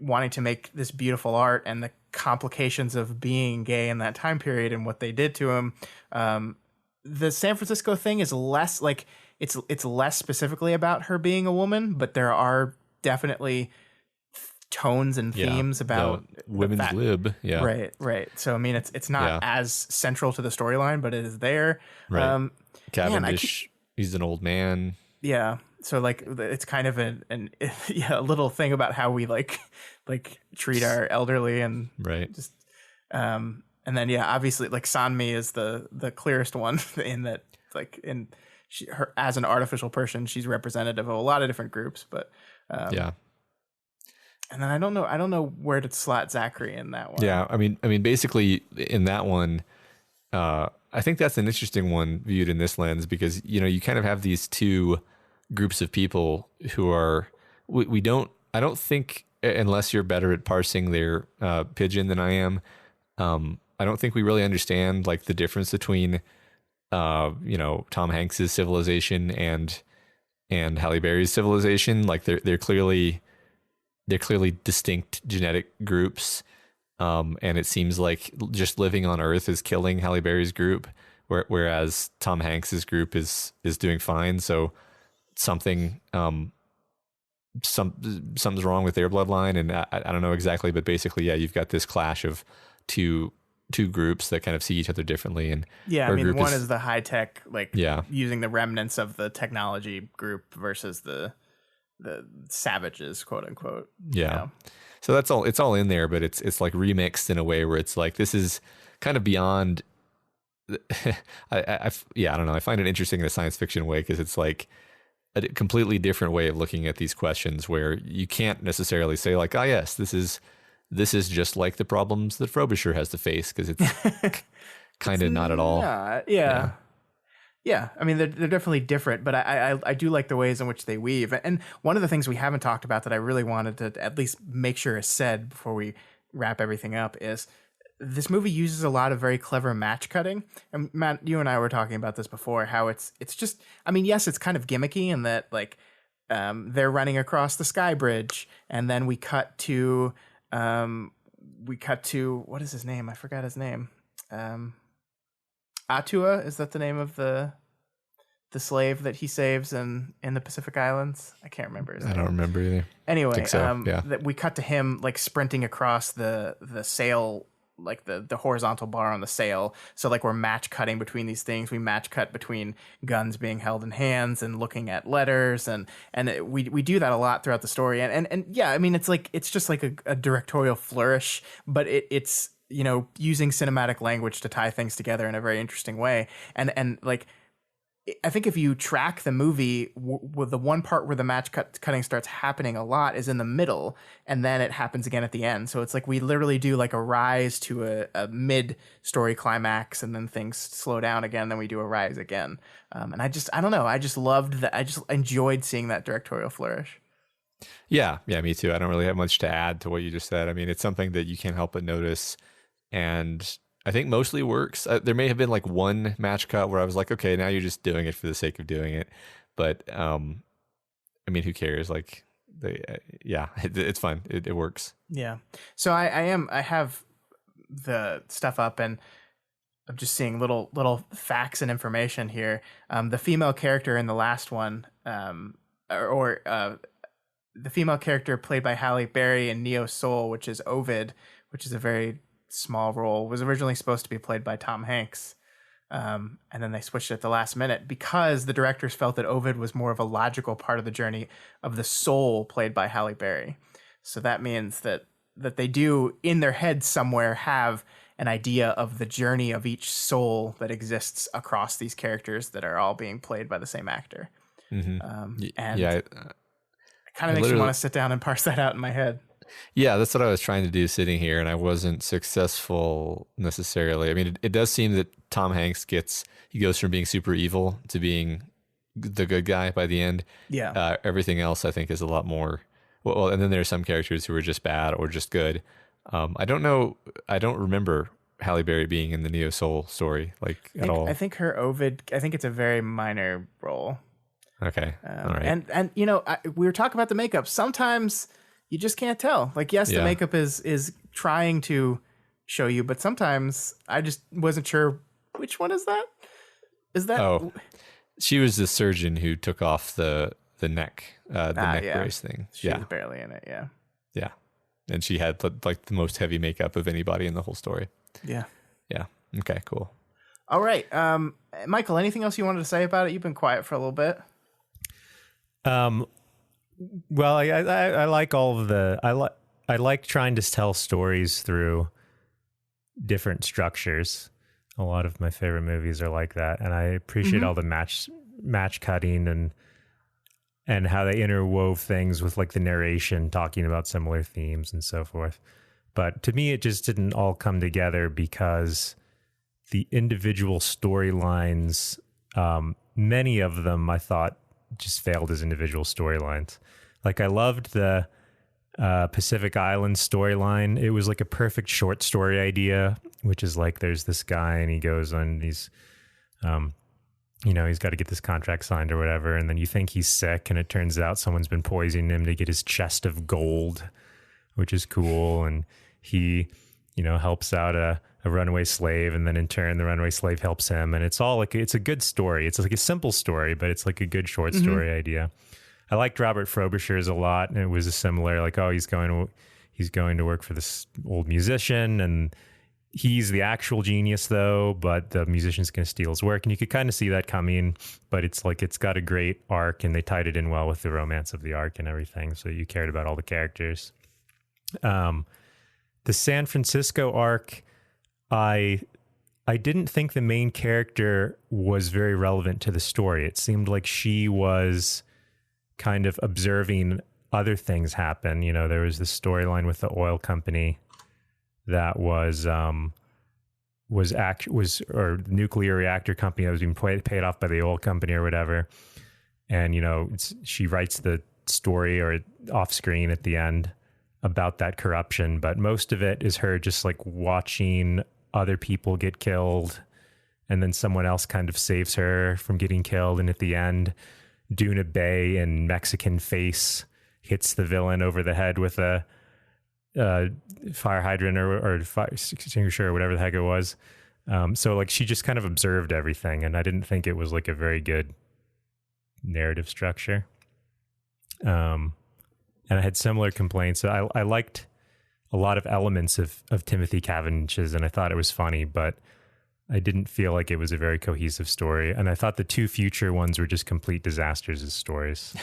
wanting to make this beautiful art and the complications of being gay in that time period and what they did to him. The San Francisco thing is less, like, it's less specifically about her being a woman, but there are definitely tones and themes about women's lib. Yeah. Right. So, I mean, it's not as central to the storyline, but it is there. Right. Cavendish, he's an old man. Yeah. So, like, it's kind of a little thing about how we like treat our elderly, and just and then obviously, like, Sanmi is the clearest one in that, like, her as an artificial person, she's representative of a lot of different groups, but and then I don't know where to slot Zachary in that one. Yeah, I mean, basically in that one, I think that's an interesting one viewed in this lens, because you kind of have these two groups of people who are I don't think, unless you're better at parsing their pidgin than I am, I don't think we really understand, like, the difference between Tom Hanks's civilization and Halle Berry's civilization. Like, they're clearly distinct genetic groups, and it seems like just living on Earth is killing Halle Berry's group, whereas Tom Hanks's group is doing fine. So something's wrong with their bloodline, and I don't know exactly, but basically, you've got this clash of two groups that kind of see each other differently. And I mean, one is the high tech, like, using the remnants of the technology group versus the savages, quote unquote. So it's all in there, but it's like remixed in a way where it's like, this is kind of beyond I don't know, I find it interesting in a science fiction way, because it's like a completely different way of looking at these questions, where you can't necessarily say, like, oh yes, this is just like the problems that Frobisher has to face, because it's kind of not at all. Yeah, I mean they're definitely different, but I do like the ways in which they weave. And one of the things we haven't talked about that I really wanted to at least make sure is said before we wrap everything up is this movie uses a lot of very clever match cutting. And Matt, you and I were talking about this before, how it's just, I mean, yes, it's kind of gimmicky in that like they're running across the sky bridge, and then we cut to what is his name? I forgot his name. Atua, is that the name of the slave that he saves in the Pacific Islands? I can't remember his name. I don't remember either. Anyway, Think so, yeah. That we cut to him like sprinting across the sail, like the horizontal bar on the sail. So like we're match cutting between these things. We match cut between guns being held in hands and looking at letters, and we do that a lot throughout the story. And yeah, I mean it's just like a directorial flourish, but it's you know, using cinematic language to tie things together in a very interesting way. And like, I think if you track the movie, with the one part where the match cutting starts happening a lot is in the middle, and then it happens again at the end. So it's like we literally do like a rise to a mid story climax, and then things slow down again. Then we do a rise again. And I don't know. I just loved that. I just enjoyed seeing that directorial flourish. Yeah, me too. I don't really have much to add to what you just said. I mean, it's something that you can't help but notice. And I think mostly works. There may have been like one match cut where I was like, okay, now you're just doing it for the sake of doing it. But I mean, who cares? Like, it's fun. It works. Yeah. So I have the stuff up, and I'm just seeing little facts and information here. The female character in the last one, the female character played by Halle Berry in Neo Soul, which is Ovid, which is a very small role, was originally supposed to be played by Tom Hanks, and then they switched it at the last minute because the directors felt that Ovid was more of a logical part of the journey of the soul played by Halle Berry. So that means that they do in their head somewhere have an idea of the journey of each soul that exists across these characters that are all being played by the same actor. Mm-hmm. It kind of makes me want to sit down and parse that out in my head. Yeah, that's what I was trying to do sitting here, and I wasn't successful necessarily. I mean, it does seem that Tom Hanks goes from being super evil to being the good guy by the end. Yeah. Everything else I think is a lot more, well, and then there are some characters who are just bad or just good. I don't know. I don't remember Halle Berry being in the Neo Soul story at all. I think her Ovid, I think it's a very minor role. Okay. All right. And you know, we were talking about the makeup. Sometimes you just can't tell. Like, yes, the makeup is trying to show you, but sometimes I just wasn't sure which one is that. Is that? Oh, she was the surgeon who took off the neck brace thing. She was barely in it. Yeah. Yeah, and she had like the most heavy makeup of anybody in the whole story. Yeah. Yeah. Okay. Cool. All right, Michael. Anything else you wanted to say about it? You've been quiet for a little bit. Well, I like all of I like trying to tell stories through different structures. A lot of my favorite movies are like that, and I appreciate all the match cutting and how they interwove things with like the narration talking about similar themes and so forth. But to me, it just didn't all come together because the individual storylines, many of them I thought just failed as individual storylines. Like, I loved the Pacific Island storyline. It was like a perfect short story idea, which is like there's this guy and he goes on he's got to get this contract signed or whatever, and then you think he's sick and it turns out someone's been poisoning him to get his chest of gold, which is cool. And he helps out a runaway slave, and then in turn the runaway slave helps him, and it's all like, it's a good story. It's like a simple story, but it's like a good short story idea. I liked Robert Frobisher's a lot, and it was a similar, like, oh, he's going to work for this old musician, and he's the actual genius though, but the musician's going to steal his work, and you could kind of see that coming. But it's like, it's got a great arc, and they tied it in well with the romance of the arc and everything, so you cared about all the characters. The San Francisco arc, I didn't think the main character was very relevant to the story. It seemed like she was kind of observing other things happen. There was this storyline with the oil company that was or nuclear reactor company that was being paid off by the oil company or whatever. And, she writes the story or off screen at the end about that corruption. But most of it is her just like watching other people get killed. And then someone else kind of saves her from getting killed. And at the end, Duna Bay in Mexican face hits the villain over the head with a fire hydrant or fire extinguisher or whatever the heck it was. So like she just kind of observed everything, and I didn't think it was like a very good narrative structure. And I had similar complaints. I liked a lot of elements of Timothy Cavendish's, and I thought it was funny, but I didn't feel like it was a very cohesive story. And I thought the two future ones were just complete disasters as stories.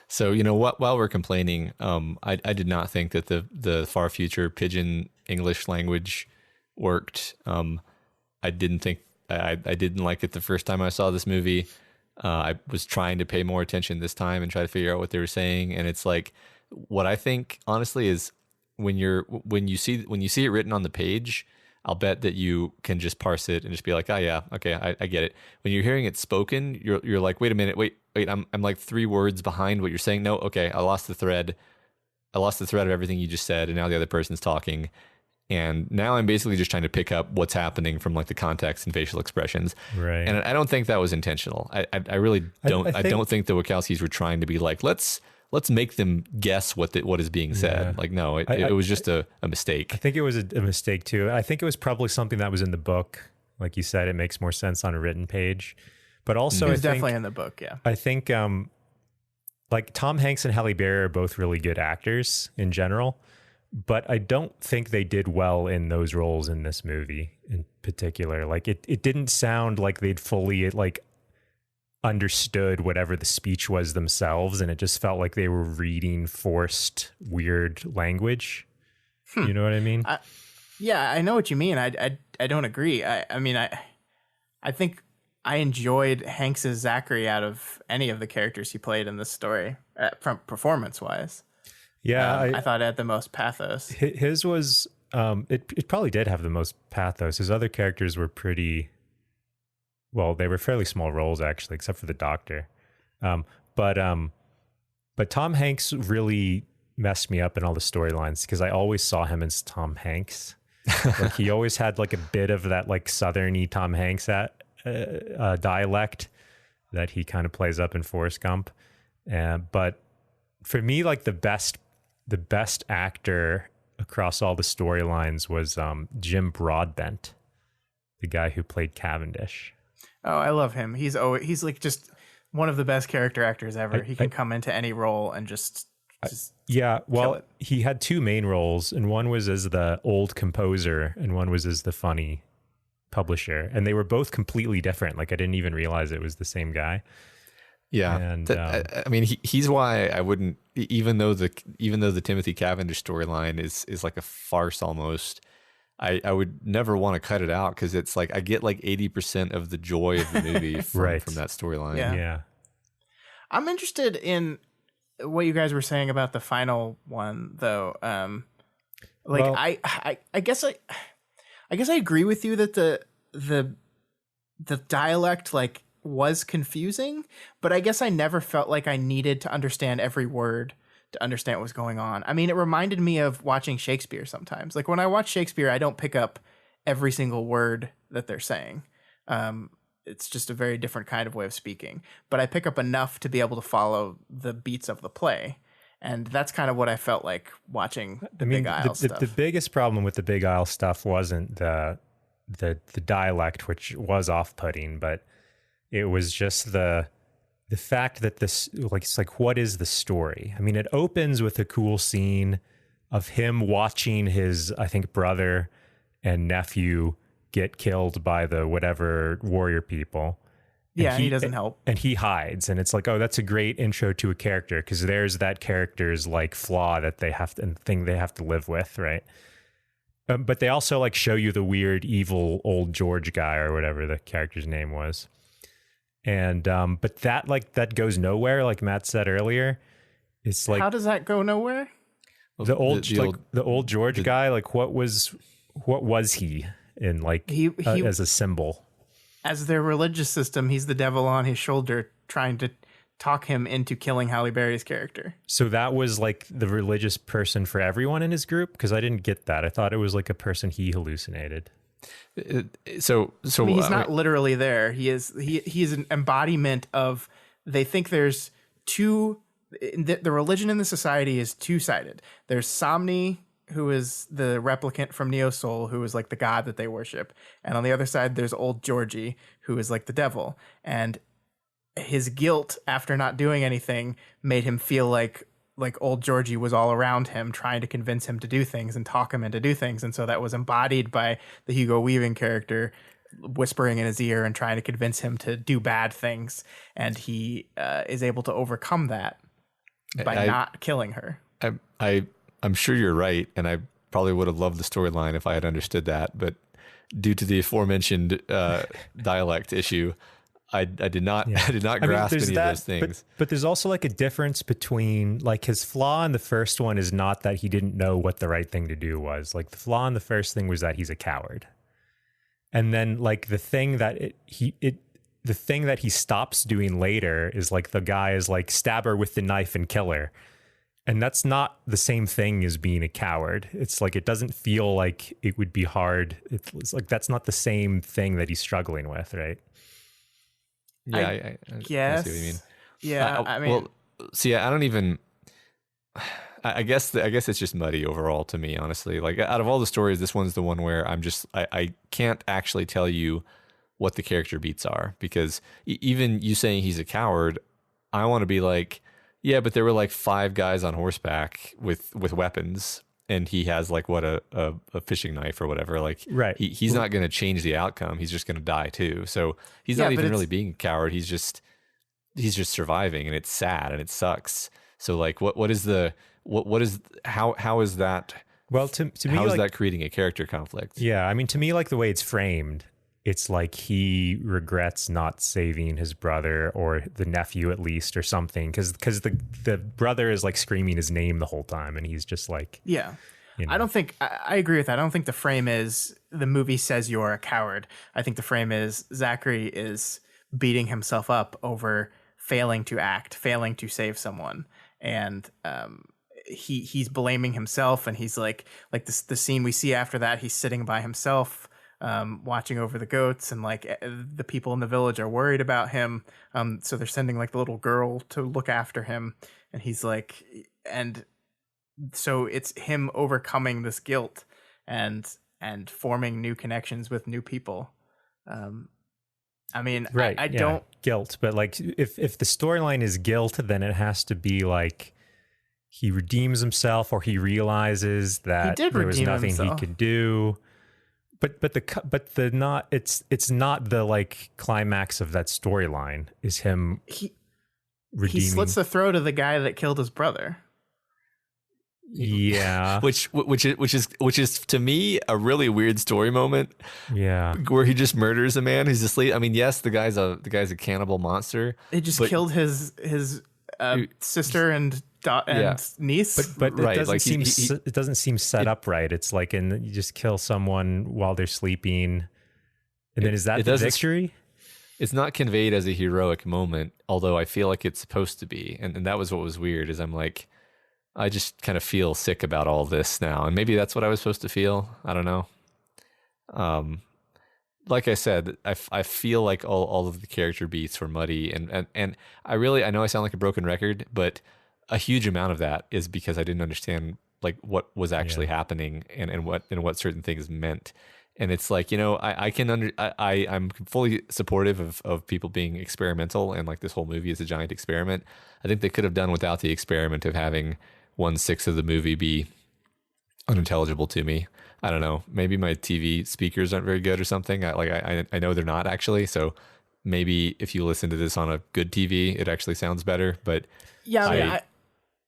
So, while we're complaining, I did not think that the far future pidgin English language worked. I didn't like it the first time I saw this movie. I was trying to pay more attention this time and try to figure out what they were saying. And it's like, what I think honestly is when you see it written on the page, I'll bet that you can just parse it and just be like, oh yeah, okay, I get it. When you're hearing it spoken, you're like, wait a minute, wait, I'm like 3 words behind what you're saying. No, okay, I lost the thread of everything you just said, and now the other person's talking. And now I'm basically just trying to pick up what's happening from like the context and facial expressions. Right. And I don't think that was intentional. I really don't. I don't think the Wachowskis were trying to be like, let's make them guess what is being said. Yeah. Like, no, it was just a mistake. I think it was a mistake too. I think it was probably something that was in the book. Like you said, it makes more sense on a written page. But also, it was definitely in the book. Yeah. I think like Tom Hanks and Halle Berry are both really good actors in general, but I don't think they did well in those roles in this movie in particular. Like it didn't sound like they'd fully like understood whatever the speech was themselves, and it just felt like they were reading forced weird language. You know what I mean? Yeah, I know what you mean. I don't agree. I mean I think I enjoyed Hanks's Zachary out of any of the characters he played in this story, from performance wise. Yeah, I thought it had the most pathos. His was it probably did have the most pathos. His other characters were pretty. Well, they were fairly small roles, actually, except for the doctor. But Tom Hanks really messed me up in all the storylines because I always saw him as Tom Hanks. Like he always had like a bit of that like Southern-y Tom Hanks dialect that he kind of plays up in Forrest Gump. But for me, like the best actor across all the storylines was Jim Broadbent, the guy who played Cavendish. Oh, I love him. He's like just one of the best character actors ever. He can come into any role and just yeah. Well, he had 2 main roles, and one was as the old composer, and one was as the funny publisher, and they were both completely different. Like I didn't even realize it was the same guy. Yeah, and I mean, he's why I wouldn't, even though the Timothy Cavendish storyline is like a farce almost. I would never want to cut it out because it's like I get like 80% of the joy of the movie from that storyline. Yeah. I'm interested in what you guys were saying about the final one, though. I guess I agree with you that the dialect like was confusing, but I guess I never felt like I needed to understand every word to understand what was going on. I mean, it reminded me of watching Shakespeare sometimes. Like when I watch Shakespeare, I don't pick up every single word that they're saying. It's just a very different kind of way of speaking, but I pick up enough to be able to follow the beats of the play. And that's kind of what I felt like watching Big Isle stuff. The biggest problem with the Big Isle stuff wasn't the dialect, which was off-putting, but it was just the fact that this, like, it's like, what is the story? I mean, it opens with a cool scene of him watching his, I think, brother and nephew get killed by the whatever warrior people. Yeah, and he doesn't help. And he hides. And it's like, oh, that's a great intro to a character because there's that character's like flaw that they have to, and thing they have to live with, right? But they also like show you the weird, evil old George guy or whatever the character's name was. And but that goes nowhere, like Matt said earlier. It's like, how does that go nowhere? The old George guy, like what was he? in like He as a symbol. As their religious system, he's the devil on his shoulder trying to talk him into killing Halle Berry's character. So that was like the religious person for everyone in his group? Because I didn't get that. I thought it was like a person he hallucinated. So I mean, he's not literally there. He's an embodiment of, they think there's two, the religion in the society is two-sided. There's Somni, who is the replicant from Neo Soul, who is like the god that they worship. And on the other side, there's old Georgie, who is like the devil. And his guilt after not doing anything made him feel like old Georgie was all around him, trying to convince him to do things and talk him into do things. And so that was embodied by the Hugo Weaving character, whispering in his ear and trying to convince him to do bad things. And he is able to overcome that by not killing her. I'm sure you're right, and I probably would have loved the storyline if I had understood that. But due to the aforementioned dialect issue, I did not grasp any of those things. But there's also like a difference between, like, his flaw in the first one is not that he didn't know what the right thing to do was. Like, the flaw in the first thing was that he's a coward. And then like the thing that he stops doing later is like the guy is like, stab her with the knife and kill her. And that's not the same thing as being a coward. It's like, it doesn't feel like it would be hard. It's like, that's not the same thing that he's struggling with, right? Yeah, I guess. see what you mean. Yeah, I mean, well, see, I don't even. I guess it's just muddy overall to me, honestly. Like, out of all the stories, this one's the one where I can't actually tell you what the character beats are, because even you saying he's a coward, I want to be like, yeah, but there were like 5 guys on horseback with weapons, and he has like a fishing knife or whatever. Like, right. He's not going to change the outcome. He's just going to die too. So he's not even really being a coward. He's just surviving, and it's sad and it sucks. So like, how is that? Well, to me, how is like, that creating a character conflict? Yeah, I mean, to me, like the way it's framed, it's like he regrets not saving his brother, or the nephew at least, or something, because the brother is like screaming his name the whole time, and he's just like, yeah. You know. I don't think I agree with that. I don't think the frame is the movie says you're a coward. I think the frame is Zachary is beating himself up over failing to act, failing to save someone, and he's blaming himself, and he's like this. The scene we see after that, he's sitting by himself, watching over the goats, and like the people in the village are worried about him. So they're sending like the little girl to look after him, and he's like, and so it's him overcoming this guilt and forming new connections with new people. I mean, right? I don't guilt, but like if the storyline is guilt, then it has to be like he redeems himself, or he realizes that there was nothing he could do. It's not the like climax of that storyline is him redeeming. He slits the throat of the guy that killed his brother. Yeah, which is to me a really weird story moment. Yeah, where he just murders a man who's asleep. I mean, yes, the guy's a cannibal monster. It just killed his sister and niece, but right, it doesn't it doesn't seem set up right. It's like, and you just kill someone while they're sleeping, and then is that the victory? It's not conveyed as a heroic moment, although I feel like it's supposed to be, and that was what was weird. Is I'm like, I just kind of feel sick about all this now, and maybe that's what I was supposed to feel. I don't know. Like I said, I feel like all of the character beats were muddy, and I know I sound like a broken record, but a huge amount of that is because I didn't understand like what was actually happening and what certain things meant. And it's like, you know, I'm fully supportive of people being experimental, and like this whole movie is a giant experiment. I think they could have done without the experiment of having 1/6 of the movie be unintelligible to me. I don't know. Maybe my TV speakers aren't very good or something. I know they're not actually. So maybe if you listen to this on a good TV, it actually sounds better. But yeah,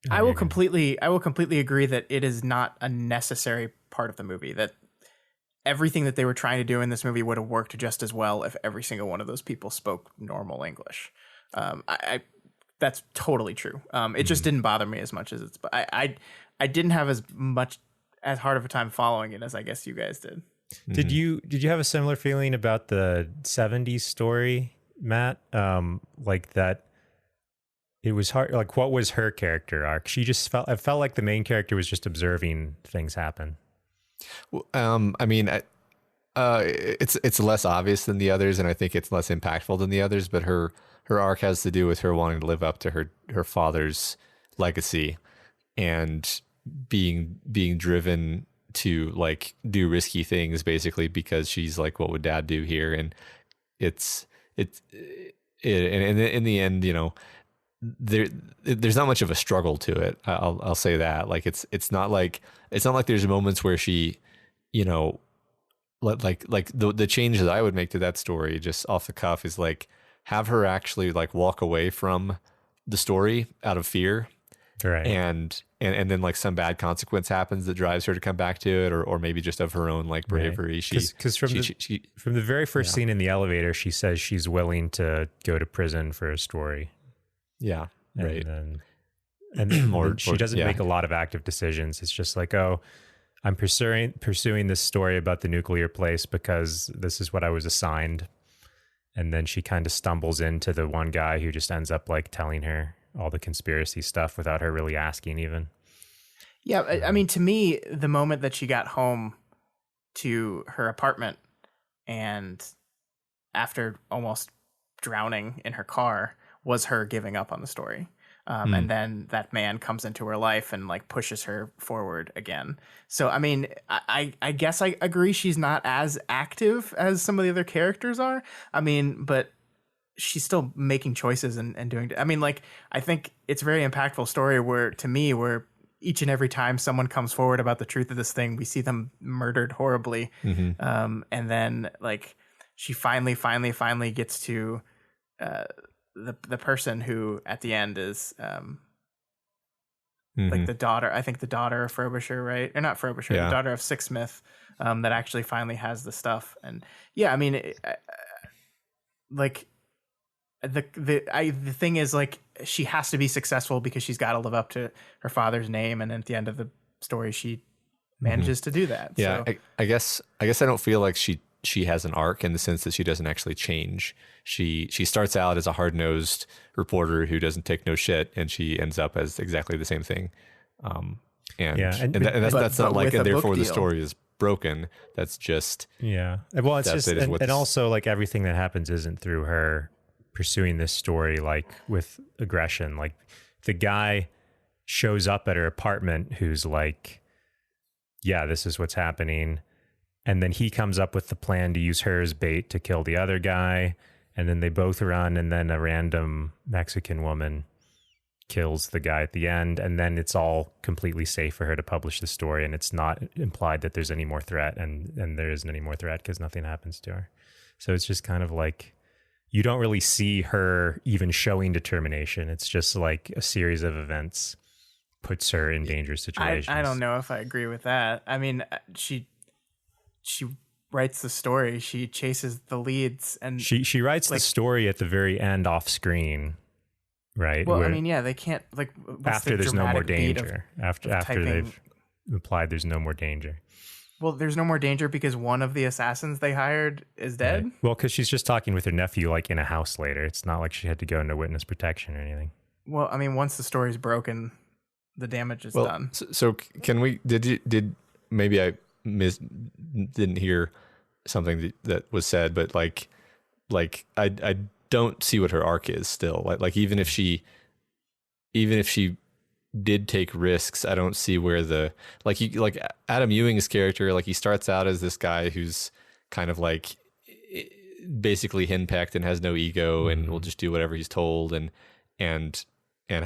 I will completely agree that it is not a necessary part of the movie. That everything that they were trying to do in this movie would have worked just as well if every single one of those people spoke normal English. That's totally true. It just didn't bother me as much as I didn't have as hard of a time following it as I guess you guys did. Did you have a similar feeling about the 70s story, Matt? Like that it was hard, like what was her character arc? I felt like the main character was just observing things happen. Well, I mean, it's less obvious than the others, and I think it's less impactful than the others, but her arc has to do with her wanting to live up to her father's legacy and being driven to like do risky things basically because she's like, what would dad do here? And and in the end, you know, there's not much of a struggle to it. I'll say that. Like it's not like there's moments where she, you know, like the change that I would make to that story just off the cuff is like have her actually like walk away from the story out of fear. Right. And then like some bad consequence happens that drives her to come back to it, or maybe just of her own like bravery. Because from the very first scene in the elevator, she says she's willing to go to prison for a story. Yeah. Right. And she doesn't make a lot of active decisions. It's just like, oh, I'm pursuing this story about the nuclear place because this is what I was assigned. And then she kind of stumbles into the one guy who just ends up like telling her all the conspiracy stuff without her really asking even. Yeah, I mean, to me, the moment that she got home to her apartment and after almost drowning in her car was her giving up on the story. And then that man comes into her life and like pushes her forward again. So, I mean, I guess I agree she's not as active as some of the other characters are. I mean, but she's still making choices and doing, I mean, like, I think it's a very impactful story where each and every time someone comes forward about the truth of this thing, we see them murdered horribly. And then like she finally gets to, the person who at the end is like the daughter, I think the daughter of Frobisher, right? Or not Frobisher, the daughter of Sixsmith, that actually finally has the stuff. And yeah, I mean, like the thing is like she has to be successful because she's got to live up to her father's name. And at the end of the story, she manages to do that. Yeah. So. I guess I don't feel like she has an arc in the sense that she doesn't actually change. She starts out as a hard-nosed reporter who doesn't take no shit, and she ends up as exactly the same thing. That's not like, and therefore the story is broken. That's just Well, it's just and also like everything that happens isn't through her pursuing this story like with aggression. Like the guy shows up at her apartment who's like, yeah, this is what's happening. And then he comes up with the plan to use her as bait to kill the other guy. And then they both run, and then a random Mexican woman kills the guy at the end. And then it's all completely safe for her to publish the story. And it's not implied that there's any more threat. And there isn't any more threat because nothing happens to her. So it's just kind of like, you don't really see her even showing determination. It's just like a series of events puts her in dangerous situations. I don't know if I agree with that. I mean, she writes the story. She chases the leads, and she writes the story at the very end off screen, right? Well, I mean, yeah, they can't like after there's no more danger. After they've implied there's no more danger. Well, there's no more danger because one of the assassins they hired is dead. Right. Well, because she's just talking with her nephew like in a house later. It's not like she had to go into witness protection or anything. Well, I mean, once the story's broken, the damage is done. So can we? Did maybe I didn't hear something that was said, but like I don't see what her arc is still. Like even if she did take risks, I don't see where the like Adam Ewing's character, like he starts out as this guy who's kind of like basically henpecked and has no ego and will just do whatever he's told and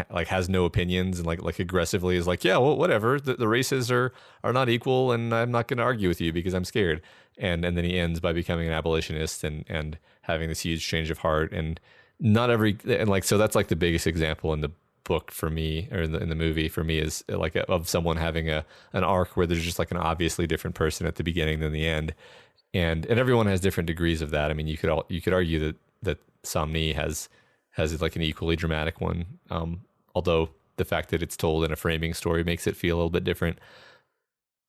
like has no opinions and like aggressively is like, yeah, well, whatever, the races are not equal and I'm not going to argue with you because I'm scared. And then he ends by becoming an abolitionist and having this huge change of heart. And so that's like the biggest example in the book for me, or in the movie for me, is like of someone having an arc where there's just like an obviously different person at the beginning than the end. And everyone has different degrees of that. I mean, you could argue that Somni has like an equally dramatic one. Although the fact that it's told in a framing story makes it feel a little bit different.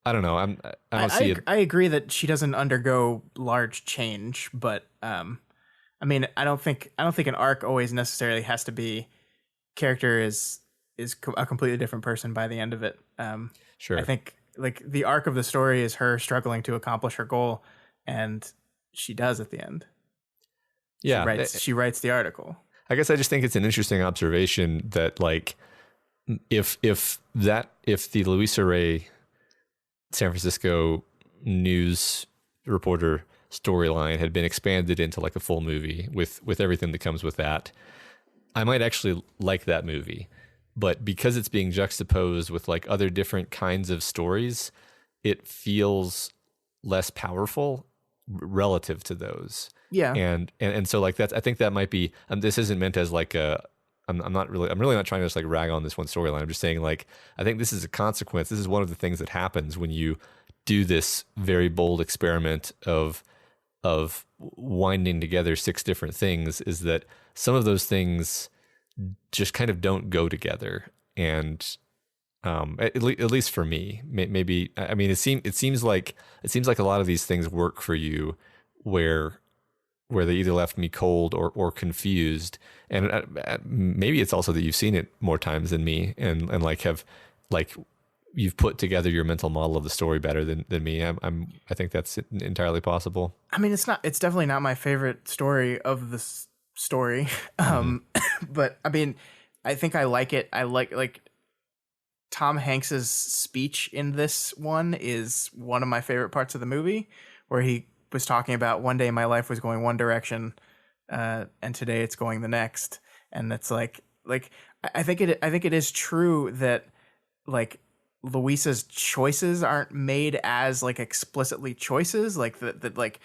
I don't know. I don't see it. I agree that she doesn't undergo large change, but I mean, I don't think an arc always necessarily has to be character is a completely different person by the end of it. Sure. I think like the arc of the story is her struggling to accomplish her goal, and she does at the end. Yeah, she writes the article. I guess I just think it's an interesting observation that like if the Louisa Ray San Francisco news reporter storyline had been expanded into like a full movie with everything that comes with that, I might actually like that movie. But because it's being juxtaposed with like other different kinds of stories, it feels less powerful relative to those. Yeah. And so like I think that might be, this isn't meant as like I'm really not trying to just like rag on this one storyline. I'm just saying like, I think this is a consequence. This is one of the things that happens when you do this very bold experiment of winding together 6 different things, is that some of those things just kind of don't go together. And at least for me, maybe, I mean, it seems like a lot of these things work for you where they either left me cold or confused. And maybe it's also that you've seen it more times than me and like have like you've put together your mental model of the story better than me. I think that's entirely possible. I mean, it's definitely not my favorite story of this story. But I mean, I think I like it. I like Tom Hanks's speech in this one is one of my favorite parts of the movie, where he was talking about one day my life was going one direction, and today it's going the next. And it's like I think it is true that like Louisa's choices aren't made as like explicitly choices, like that like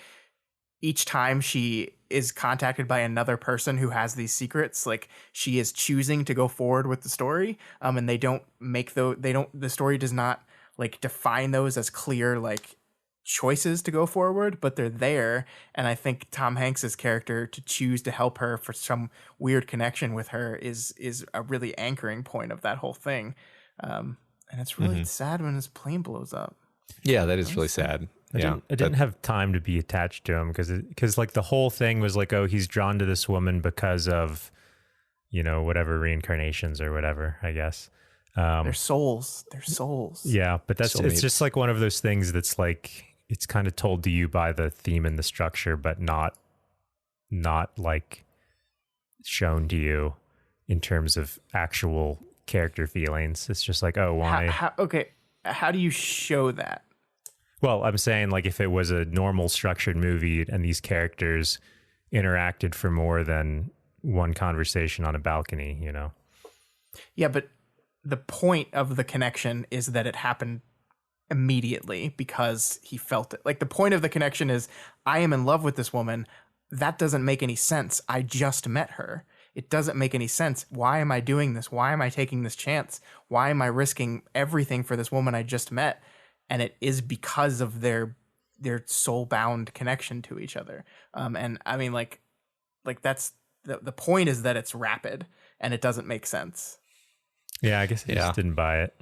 each time she is contacted by another person who has these secrets, like she is choosing to go forward with the story. And the story does not like define those as clear like choices to go forward, but they're there. And I think Tom Hanks's character to choose to help her for some weird connection with her is a really anchoring point of that whole thing. And it's really sad when his plane blows up. Yeah, that is really sad. I didn't have time to be attached to him because like the whole thing was like, oh, he's drawn to this woman because of, whatever reincarnations or whatever, I guess. Their souls. Yeah, but it's just like one of those things that's like, it's kind of told to you by the theme and the structure, but not like shown to you in terms of actual character feelings. It's just like, oh, why? How do you show that? Well, I'm saying like if it was a normal structured movie and these characters interacted for more than one conversation on a balcony, Yeah, but the point of the connection is that it happened immediately because he felt it. Like the point of the connection is, I am in love with this woman. That doesn't make any sense. I just met her. It doesn't make any sense. Why am I doing this? Why am I taking this chance? Why am I risking everything for this woman I just met? And it is because of their soul-bound connection to each other. And I mean, like that's the point is that it's rapid and it doesn't make sense. Yeah, I guess I just didn't buy it.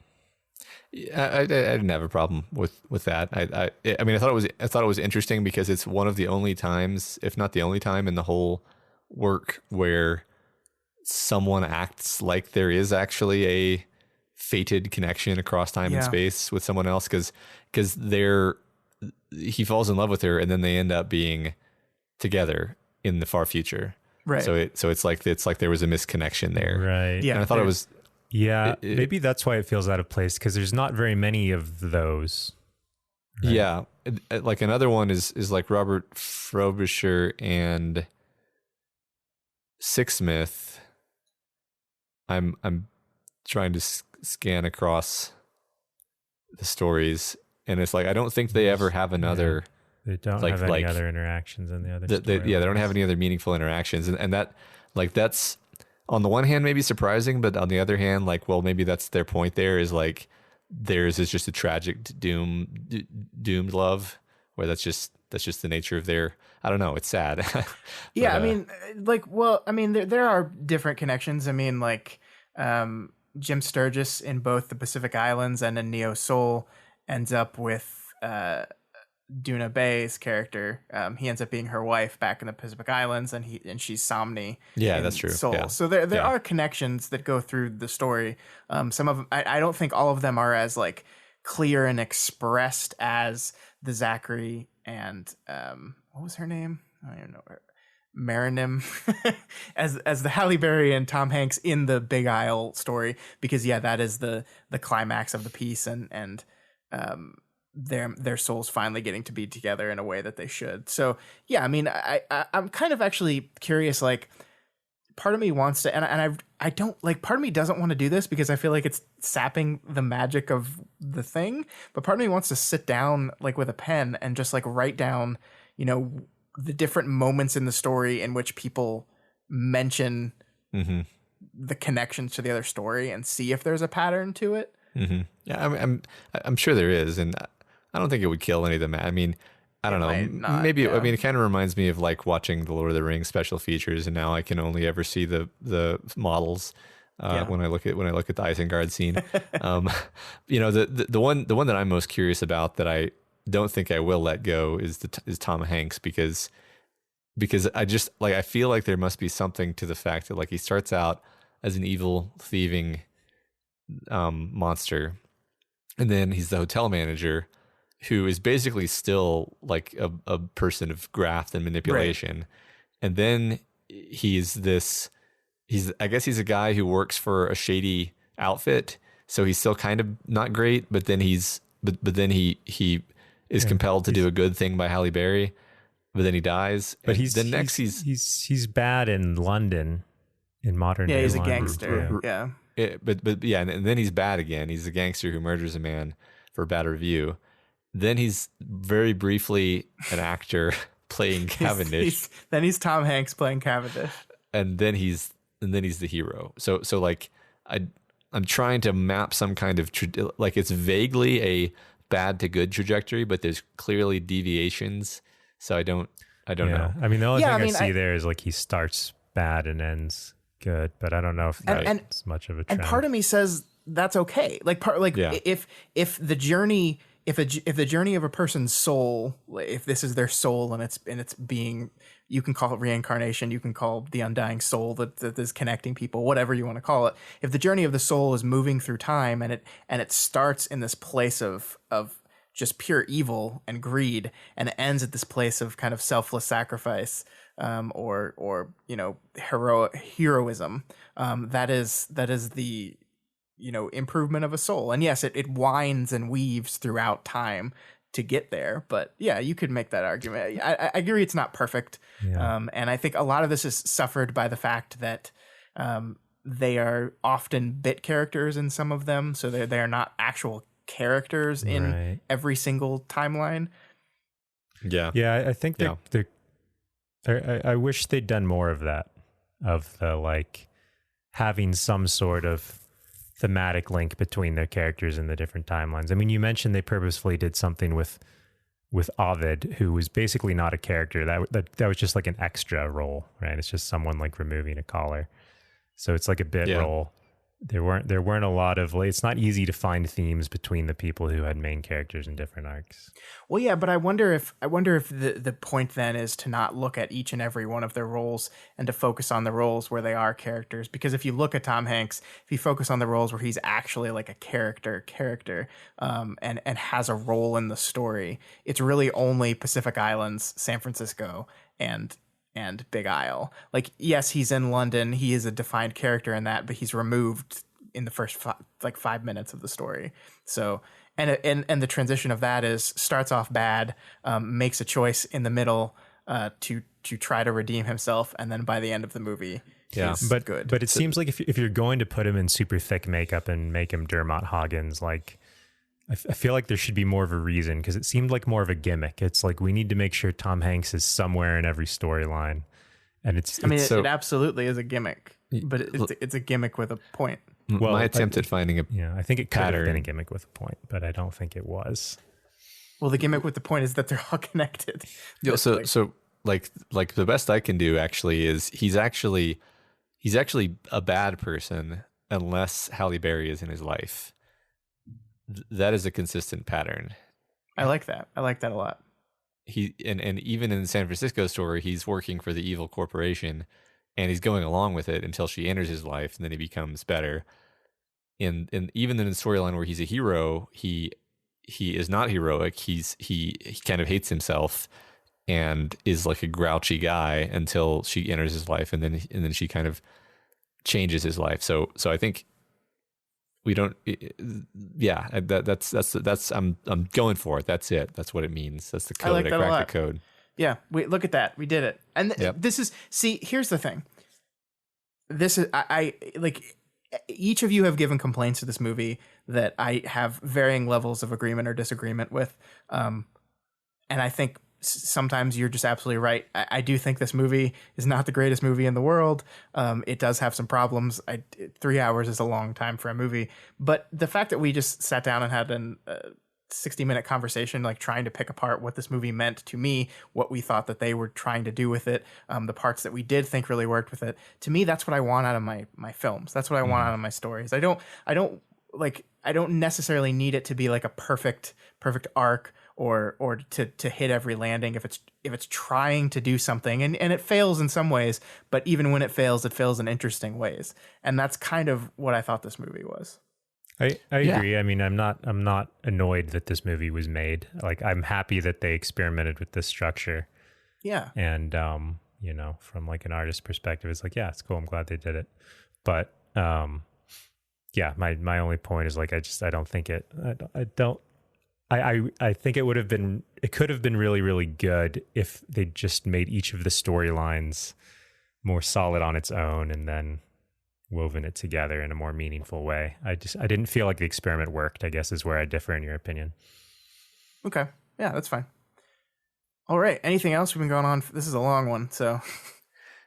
I didn't have a problem with that. I mean, I thought it was interesting because it's one of the only times, if not the only time, in the whole work where someone acts like there is actually a fated connection across time and space with someone else, because he falls in love with her and then they end up being together in the far future. Right. So it's like there was a misconnection there. Right. Yeah. And I thought it was. Yeah, maybe that's why it feels out of place, because there's not very many of those. Right? Yeah, like another one is like Robert Frobisher and Sixsmith. I'm trying to scan across the stories, and it's like I don't think they ever have another. They don't have any other interactions in the other. They don't have any other meaningful interactions, and that like that's. On the one hand, maybe surprising, but on the other hand, like, well, maybe that's their point there is like theirs is just a tragic doomed love, where that's just the nature of their, I don't know, it's sad. Yeah, I mean, like, well, I mean, there are different connections. I mean, like Jim Sturgis in both the Pacific Islands and in Neo Soul ends up with Duna Bay's character. He ends up being her wife back in the Pacific Islands, and she's Somni. Yeah, in that's true. Soul. Yeah. So there are connections that go through the story. Some of them, I don't think all of them are as like clear and expressed as the Zachary and what was her name? I don't even know her. Marinim as the Halle Berry and Tom Hanks in the Big Isle story, because that is the climax of the piece, and their souls finally getting to be together in a way that they should. So I mean, I'm kind of actually curious, like part of me wants to, and I don't like, part of me doesn't want to do this because I feel like it's sapping the magic of the thing, but part of me wants to sit down like with a pen and just like write down, the different moments in the story in which people mention the connections to the other story and see if there's a pattern to it. Mm-hmm. Yeah, I'm sure there is, and I don't think it would kill any of them. I mean, I don't know. Maybe I mean, it kind of reminds me of like watching the Lord of the Rings special features, and now I can only ever see the models when I look at the Isengard scene. The one that I'm most curious about that I don't think I will let go is Tom Hanks, because I just like, I feel like there must be something to the fact that like he starts out as an evil thieving monster, and then he's the hotel manager who is basically still like a person of graft and manipulation. Right. And then I guess he's a guy who works for a shady outfit, so he's still kind of not great, but then he is compelled to do a good thing by Halle Berry, but then he dies. But he's bad in London, in modern day. Yeah, he's London. A gangster. Yeah. But and then he's bad again. He's a gangster who murders a man for a bad review. Then he's very briefly an actor playing Cavendish. Then he's Tom Hanks playing Cavendish. And then he's the hero. So like I'm trying to map some kind of like, it's vaguely a bad to good trajectory, but there's clearly deviations. So I don't know. I mean, the only thing I see there is like he starts bad and ends good, but I don't know if that's much of a trend. And part of me says that's okay. If the journey, if the journey of a person's soul, if this is their soul and it's being, you can call it reincarnation, you can call the undying soul that is connecting people, whatever you want to call it. If the journey of the soul is moving through time and it starts in this place of just pure evil and greed, and it ends at this place of kind of selfless sacrifice, or heroism, that is the improvement of a soul. And yes, it winds and weaves throughout time to get there, but you could make that argument. I agree it's not perfect. And I think a lot of this is suffered by the fact that they are often bit characters in some of them, so they are not actual characters in every single timeline. I think I wish they'd done more of that, of the like having some sort of thematic link between their characters in the different timelines. I mean, you mentioned they purposefully did something with Ovid, who was basically not a character. That was just like an extra role, right? It's just someone like removing a collar. So it's like a bit role. There weren't a lot of, it's not easy to find themes between the people who had main characters in different arcs. Well, yeah, but I wonder if the point then is to not look at each and every one of their roles and to focus on the roles where they are characters. Because if you look at Tom Hanks, if you focus on the roles where he's actually like a character, and has a role in the story, it's really only Pacific Islands, San Francisco, and Big Isle. Like, yes, he's in London, he is a defined character in that, but he's removed in the first 5 minutes of the story. So and the transition of that is starts off bad, makes a choice in the middle to try to redeem himself, and then by the end of the movie he's good. But it seems like if you're going to put him in super thick makeup and make him Dermot Haggins, like I feel like there should be more of a reason, because it seemed like more of a gimmick. It's like, we need to make sure Tom Hanks is somewhere in every storyline. And it absolutely is a gimmick, but it's a gimmick with a point. Well, my attempt at finding I think it could have been a gimmick with a point, but I don't think it was. Well, the gimmick with the point is that they're all connected. So the best I can do actually is he's actually a bad person unless Halle Berry is in his life. that is a consistent pattern. I like that. I like that a lot. He and even in the San Francisco story, he's working for the evil corporation, and he's going along with it until she enters his life, and then he becomes better. And even in the storyline where he's a hero, he is not heroic. He kind of hates himself and is like a grouchy guy until she enters his life, and then she kind of changes his life. So I think we don't. Yeah, that's I'm going for it. That's it. That's what it means. That's the code. I like that a lot. The code. Yeah, look at that. We did it. And this is, see, here's the thing. This is, I like, each of you have given complaints to this movie that I have varying levels of agreement or disagreement with. And I think sometimes you're just absolutely right. I do think this movie is not the greatest movie in the world. It does have some problems. 3 hours is a long time for a movie. But the fact that we just sat down and had an 60-minute conversation, like trying to pick apart what this movie meant to me, what we thought that they were trying to do with it, the parts that we did think really worked with it. To me, that's what I want out of my films. That's what I want out of my stories. I don't necessarily need it to be like a perfect arc or to hit every landing if it's trying to do something, and it fails in some ways, but even when it fails in interesting ways. And that's kind of what I thought this movie was. I agree. I mean, I'm not annoyed that this movie was made. Like, I'm happy that they experimented with this structure. Yeah. And from like an artist perspective, it's like, yeah, it's cool. I'm glad they did it. But yeah, my only point is like, I don't think it. I think it could have been really, really good if they just made each of the storylines more solid on its own and then woven it together in a more meaningful way. I didn't feel like the experiment worked, I guess, is where I differ in your opinion. Okay. Yeah, that's fine. All right. Anything else? We've been going on. This is a long one, so.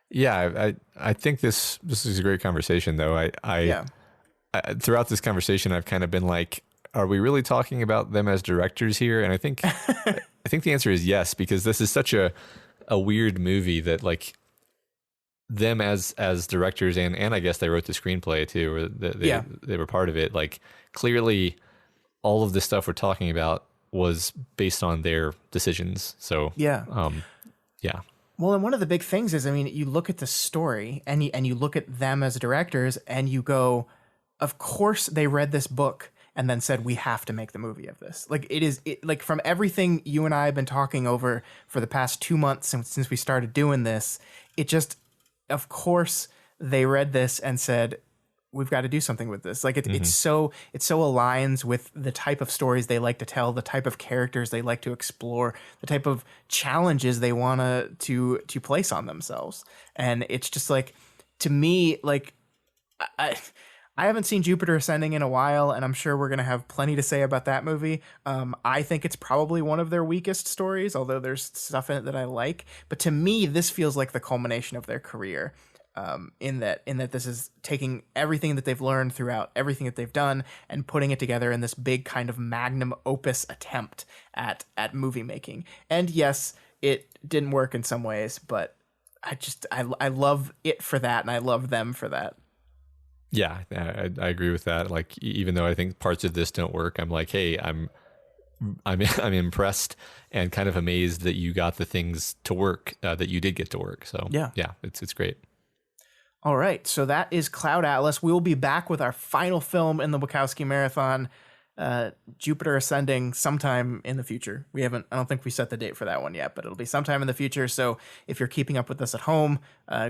Yeah, I think this is a great conversation, though. I throughout this conversation, I've kind of been like, are we really talking about them as directors here? And I think the answer is yes, because this is such a weird movie that, like, them as directors and I guess they wrote the screenplay too, or they were part of it. Like, clearly all of the stuff we're talking about was based on their decisions. So yeah. Well, and one of the big things is, I mean, you look at the story and you look at them as directors and you go, of course they read this book and then said, we have to make the movie of this. Like, like from everything you and I have been talking over for the past 2 months since we started doing this, it just, of course they read this and said, we've got to do something with this. Like, it so aligns with the type of stories they like to tell, the type of characters they like to explore, the type of challenges they want to place on themselves. And it's just like, to me, like, I haven't seen Jupiter Ascending in a while, and I'm sure we're going to have plenty to say about that movie. I think it's probably one of their weakest stories, although there's stuff in it that I like. But to me, this feels like the culmination of their career, in that this is taking everything that they've learned throughout everything that they've done and putting it together in this big kind of magnum opus attempt at movie making. And yes, it didn't work in some ways, but I love it for that, and I love them for that. Yeah, I agree with that. Like, even though I think parts of this don't work, I'm like, hey, I'm impressed and kind of amazed that you got the things to work, that you did get to work. So yeah, it's great. All right, so that is Cloud Atlas. We will be back with our final film in the Wachowski marathon, Jupiter Ascending, sometime in the future. I don't think we set the date for that one yet, but it'll be sometime in the future. So if you're keeping up with us at home,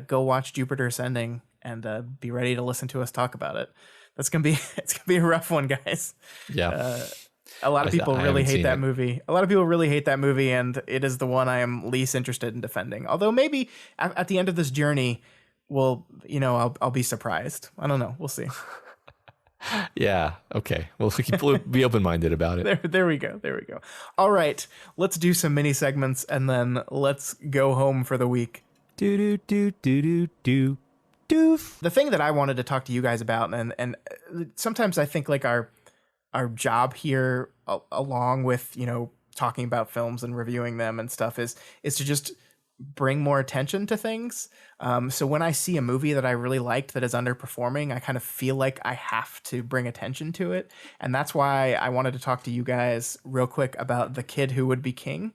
go watch Jupiter Ascending and be ready to listen to us talk about it. It's gonna be a rough one, guys. Yeah. A lot of people really hate that movie. A lot of people really hate that movie, and it is the one I am least interested in defending. Although maybe at the end of this journey, I'll be surprised. I don't know. We'll see. Yeah. Okay. Well, be open-minded about it. There we go. All right. Let's do some mini segments and then let's go home for the week. Do. The thing that I wanted to talk to you guys about, and sometimes I think like our job here, along with, talking about films and reviewing them and stuff, is to just bring more attention to things. So when I see a movie that I really liked that is underperforming, I kind of feel like I have to bring attention to it. And that's why I wanted to talk to you guys real quick about The Kid Who Would Be King.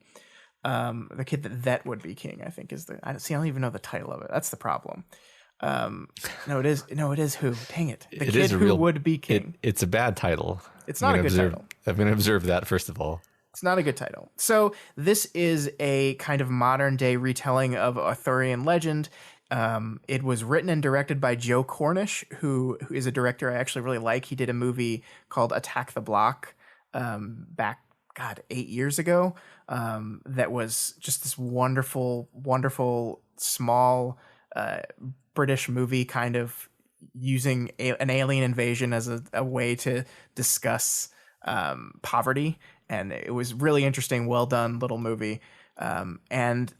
The Kid That Would Be King, I think is I don't even know the title of it. That's the problem. No, it is Who. Dang it. The Kid Who Would Be King. It's a bad title. It's not a good title. I'm going to observe that first of all. It's not a good title. So this is a kind of modern day retelling of Arthurian legend. It was written and directed by Joe Cornish, who is a director I actually really like. He did a movie called Attack the Block back, 8 years ago. That was just this wonderful, wonderful, small British movie kind of using an alien invasion as a way to discuss poverty. And it was really interesting, well done little movie. And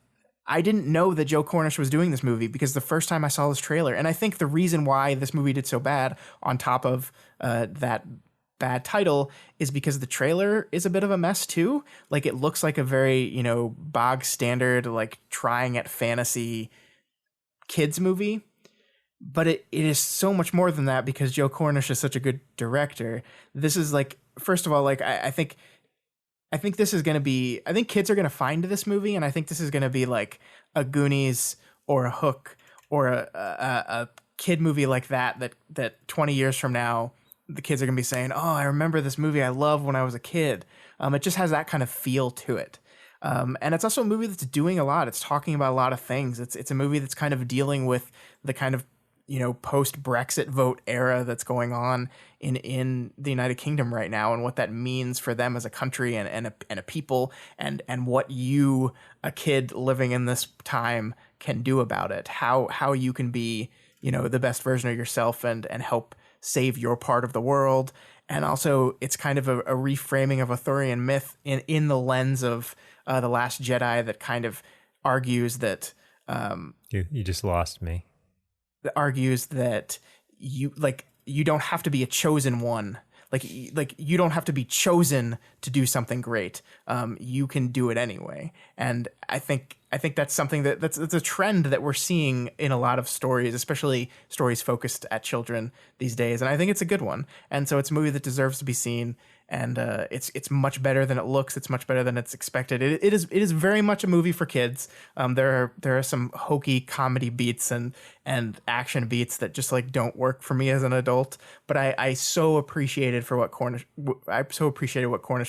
I didn't know that Joe Cornish was doing this movie because the first time I saw this trailer, and I think the reason why this movie did so bad on top of that bad title is because the trailer is a bit of a mess too. Like it looks like a very, bog standard, like trying at fantasy kids movie. But it is so much more than that because Joe Cornish is such a good director. This is like, first of all, like I think this is going to be, I think kids are going to find this movie, and I think this is going to be like a Goonies or a Hook or a kid movie like that 20 years from now, the kids are going to be saying, oh, I remember this movie I loved when I was a kid. It just has that kind of feel to it. And it's also a movie that's doing a lot. It's talking about a lot of things. It's a movie that's kind of dealing with the kind of post-Brexit vote era that's going on in the United Kingdom right now, and what that means for them as a country and a people, and what you, a kid living in this time, can do about it. How you can be, the best version of yourself and help save your part of the world. And also, it's kind of a reframing of Arthurian myth in the lens of The Last Jedi that kind of argues that you just lost me. That argues that you don't have to be a chosen one. Like you don't have to be chosen to do something great. You can do it anyway. And I think that's something that's a trend that we're seeing in a lot of stories, especially stories focused at children these days. And I think it's a good one. And so it's a movie that deserves to be seen. And it's much better than it looks. It's much better than it's expected. It is very much a movie for kids. There are some hokey comedy beats and action beats that just like don't work for me as an adult. But I so appreciated what Cornish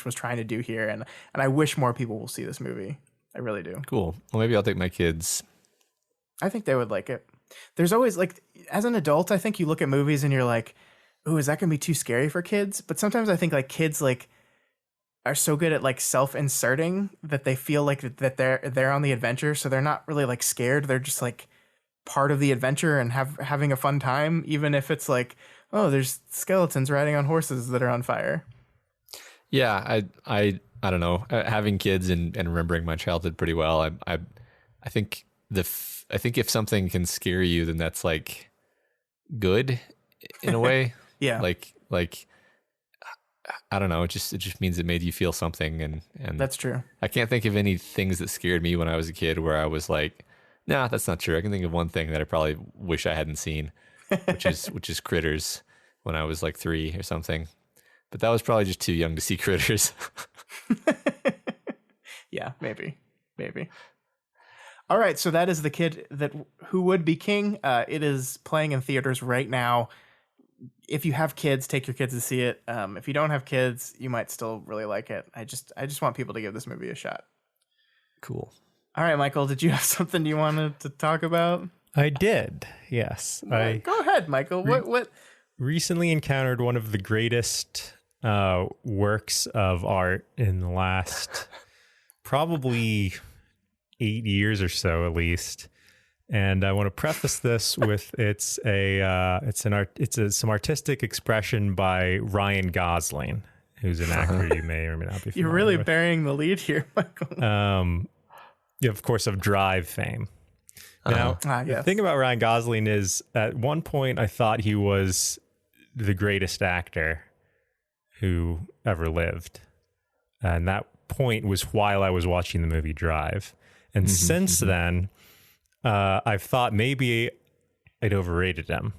was trying to do here, and I wish more people will see this movie. I really do. Cool. Well, maybe I'll take my kids. I think they would like it. There's always like, as an adult, I think you look at movies and you're like, ooh, is that going to be too scary for kids? But sometimes I think like kids like are so good at like self-inserting that they feel like that they're on the adventure. So they're not really like scared. They're just like part of the adventure and having a fun time, even if it's like, oh, there's skeletons riding on horses that are on fire. Yeah, I don't know. Having kids and remembering my childhood pretty well, I think if something can scare you, then that's like good in a way. Yeah. Like I don't know. It just means it made you feel something, and that's true. I can't think of any things that scared me when I was a kid where I was like, nah, that's not true. I can think of one thing that I probably wish I hadn't seen, which is Critters when I was like 3 or something. But that was probably just too young to see Critters. Yeah, maybe. All right, so that is The Kid Who Would Be King. It is playing in theaters right now. If you have kids, take your kids to see it. If you don't have kids, you might still really like it. I just want people to give this movie a shot. Cool. All right, Michael, did you have something you wanted to talk about? I did, yes. Go ahead, Michael. What? Recently encountered one of the greatest works of art in the last probably 8 years or so, at least. And I want to preface this with some artistic expression by Ryan Gosling, who's an actor you may or may not be familiar You're really with. Burying the lead here, Michael. Of course, of Drive fame. Now, yes. The thing about Ryan Gosling is, at one point, I thought he was the greatest actor who ever lived. And that point was while I was watching the movie Drive. And since then, I've thought maybe I'd overrated him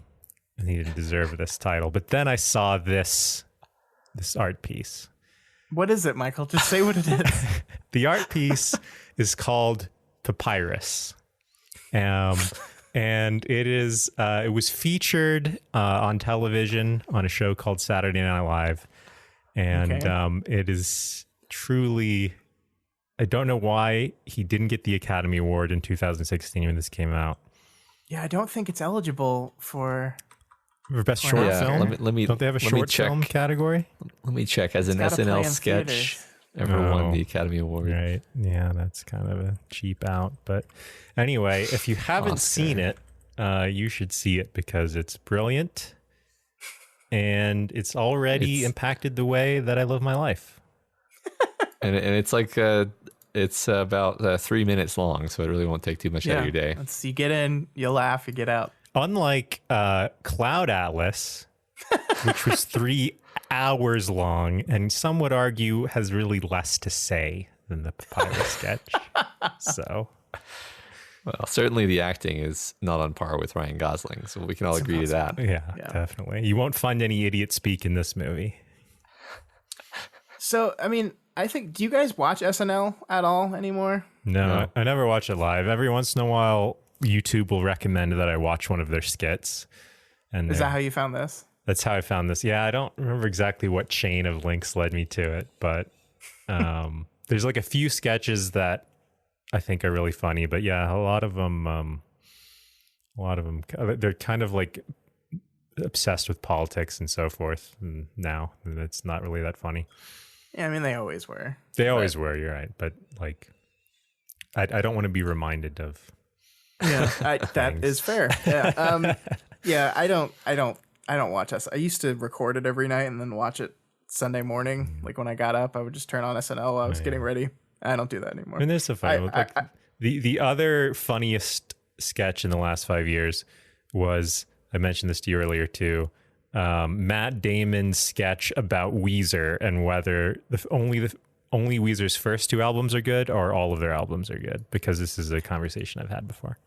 and he didn't deserve this title. But then I saw this art piece. What is it, Michael? Just say what it is. The art piece is called Papyrus. And it was featured on television on a show called Saturday Night Live. And it is truly, I don't know why he didn't get the Academy Award in 2016 when this came out. Yeah, I don't think it's eligible for best short film. Let me. Don't they have a short film category? Let me check. As an SNL sketch, ever won the Academy Award? Right. Yeah, that's kind of a cheap out. But anyway, if you haven't seen it, you should see it because it's brilliant, and it's already impacted the way that I live my life. And it's like it's about 3 minutes long, so it really won't take too much out of your day. You get in, you laugh, you get out. Unlike Cloud Atlas, which was 3 hours long, and some would argue has really less to say than the Papyrus sketch. So, well, certainly the acting is not on par with Ryan Gosling, so we can all agree to that. Yeah, definitely. You won't find any idiot speak in this movie. So, I mean, I think, do you guys watch SNL at all anymore? No. I never watch it live. Every once in a while, YouTube will recommend that I watch one of their skits. And is that how you found this? That's how I found this. Yeah, I don't remember exactly what chain of links led me to it, but there's like a few sketches that I think are really funny. But yeah, a lot of them, they're kind of like obsessed with politics and so forth. And now it's not really that funny. Yeah, I mean, they always were. They always were, you're right. But like, I don't want to be reminded of. Yeah, that is fair. Yeah, yeah. I don't watch SNL. I used to record it every night and then watch it Sunday morning. Like when I got up, I would just turn on SNL while I was getting ready. I don't do that anymore. And there's so funny. The other funniest sketch in the last 5 years was, I mentioned this to you earlier too, Matt Damon's sketch about Weezer and whether only Weezer's first 2 albums are good or all of their albums are good, because this is a conversation I've had before.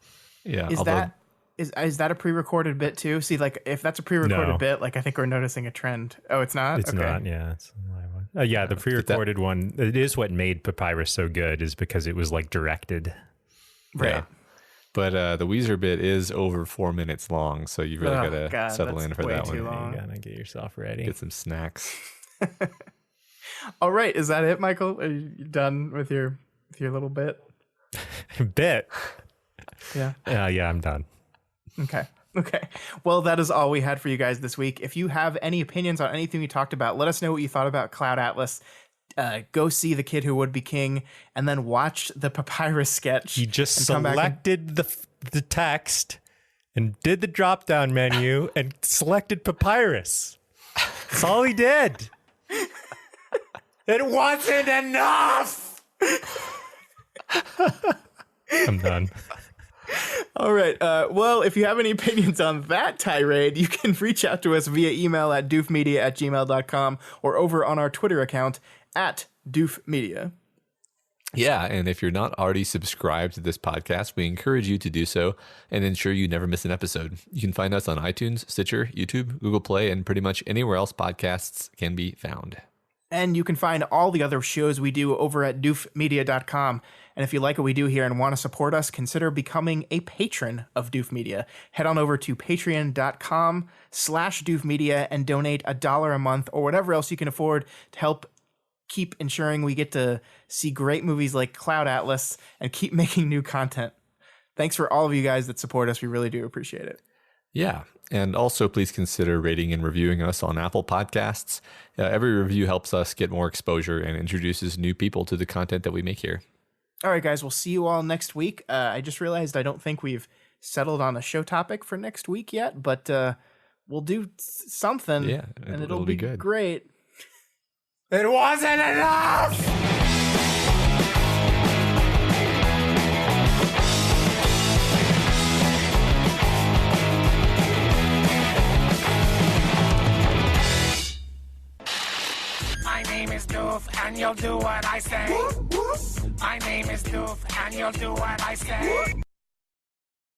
Yeah. Is that a pre-recorded bit too? See, like if that's a pre-recorded bit, like I think we're noticing a trend. Oh, it's not? It's not. Yeah. It's a live one. Yeah. The pre-recorded one, it is what made Papyrus so good, is because it was like directed. Right. Yeah. But the Weezer bit is over 4 minutes long, so you really gotta settle in for that one. You gotta get yourself ready. Get some snacks. All right, is that it, Michael? Are you done with your little bit? Bit? Yeah. Yeah, I'm done. Okay. Well, that is all we had for you guys this week. If you have any opinions on anything we talked about, let us know what you thought about Cloud Atlas. Go see The Kid Who Would Be King, and then watch the Papyrus sketch. He just selected the text and did the drop-down menu and selected Papyrus. That's all he did. It wasn't enough. I'm done. All right. Well, if you have any opinions on that tirade, you can reach out to us via email at doofmedia@gmail.com or over on our Twitter account @doofmedia. Yeah, and if you're not already subscribed to this podcast, we encourage you to do so and ensure you never miss an episode. You can find us on iTunes, Stitcher, YouTube, Google Play, and pretty much anywhere else podcasts can be found. And you can find all the other shows we do over at doofmedia.com. And if you like what we do here and want to support us, consider becoming a patron of Doof Media. Head on over to patreon.com/doofmedia and donate $1 a month or whatever else you can afford to help keep ensuring we get to see great movies like Cloud Atlas and keep making new content. Thanks for all of you guys that support us. We really do appreciate it. Yeah. And also please consider rating and reviewing us on Apple Podcasts. Every review helps us get more exposure and introduces new people to the content that we make here. All right, guys, we'll see you all next week. I just realized I don't think we've settled on a show topic for next week yet, but we'll do something. Yeah, and it'll be good. Great. It wasn't enough! My name is Doof. Doof, and you'll do what I say. My name is Doof, and you'll do what I say.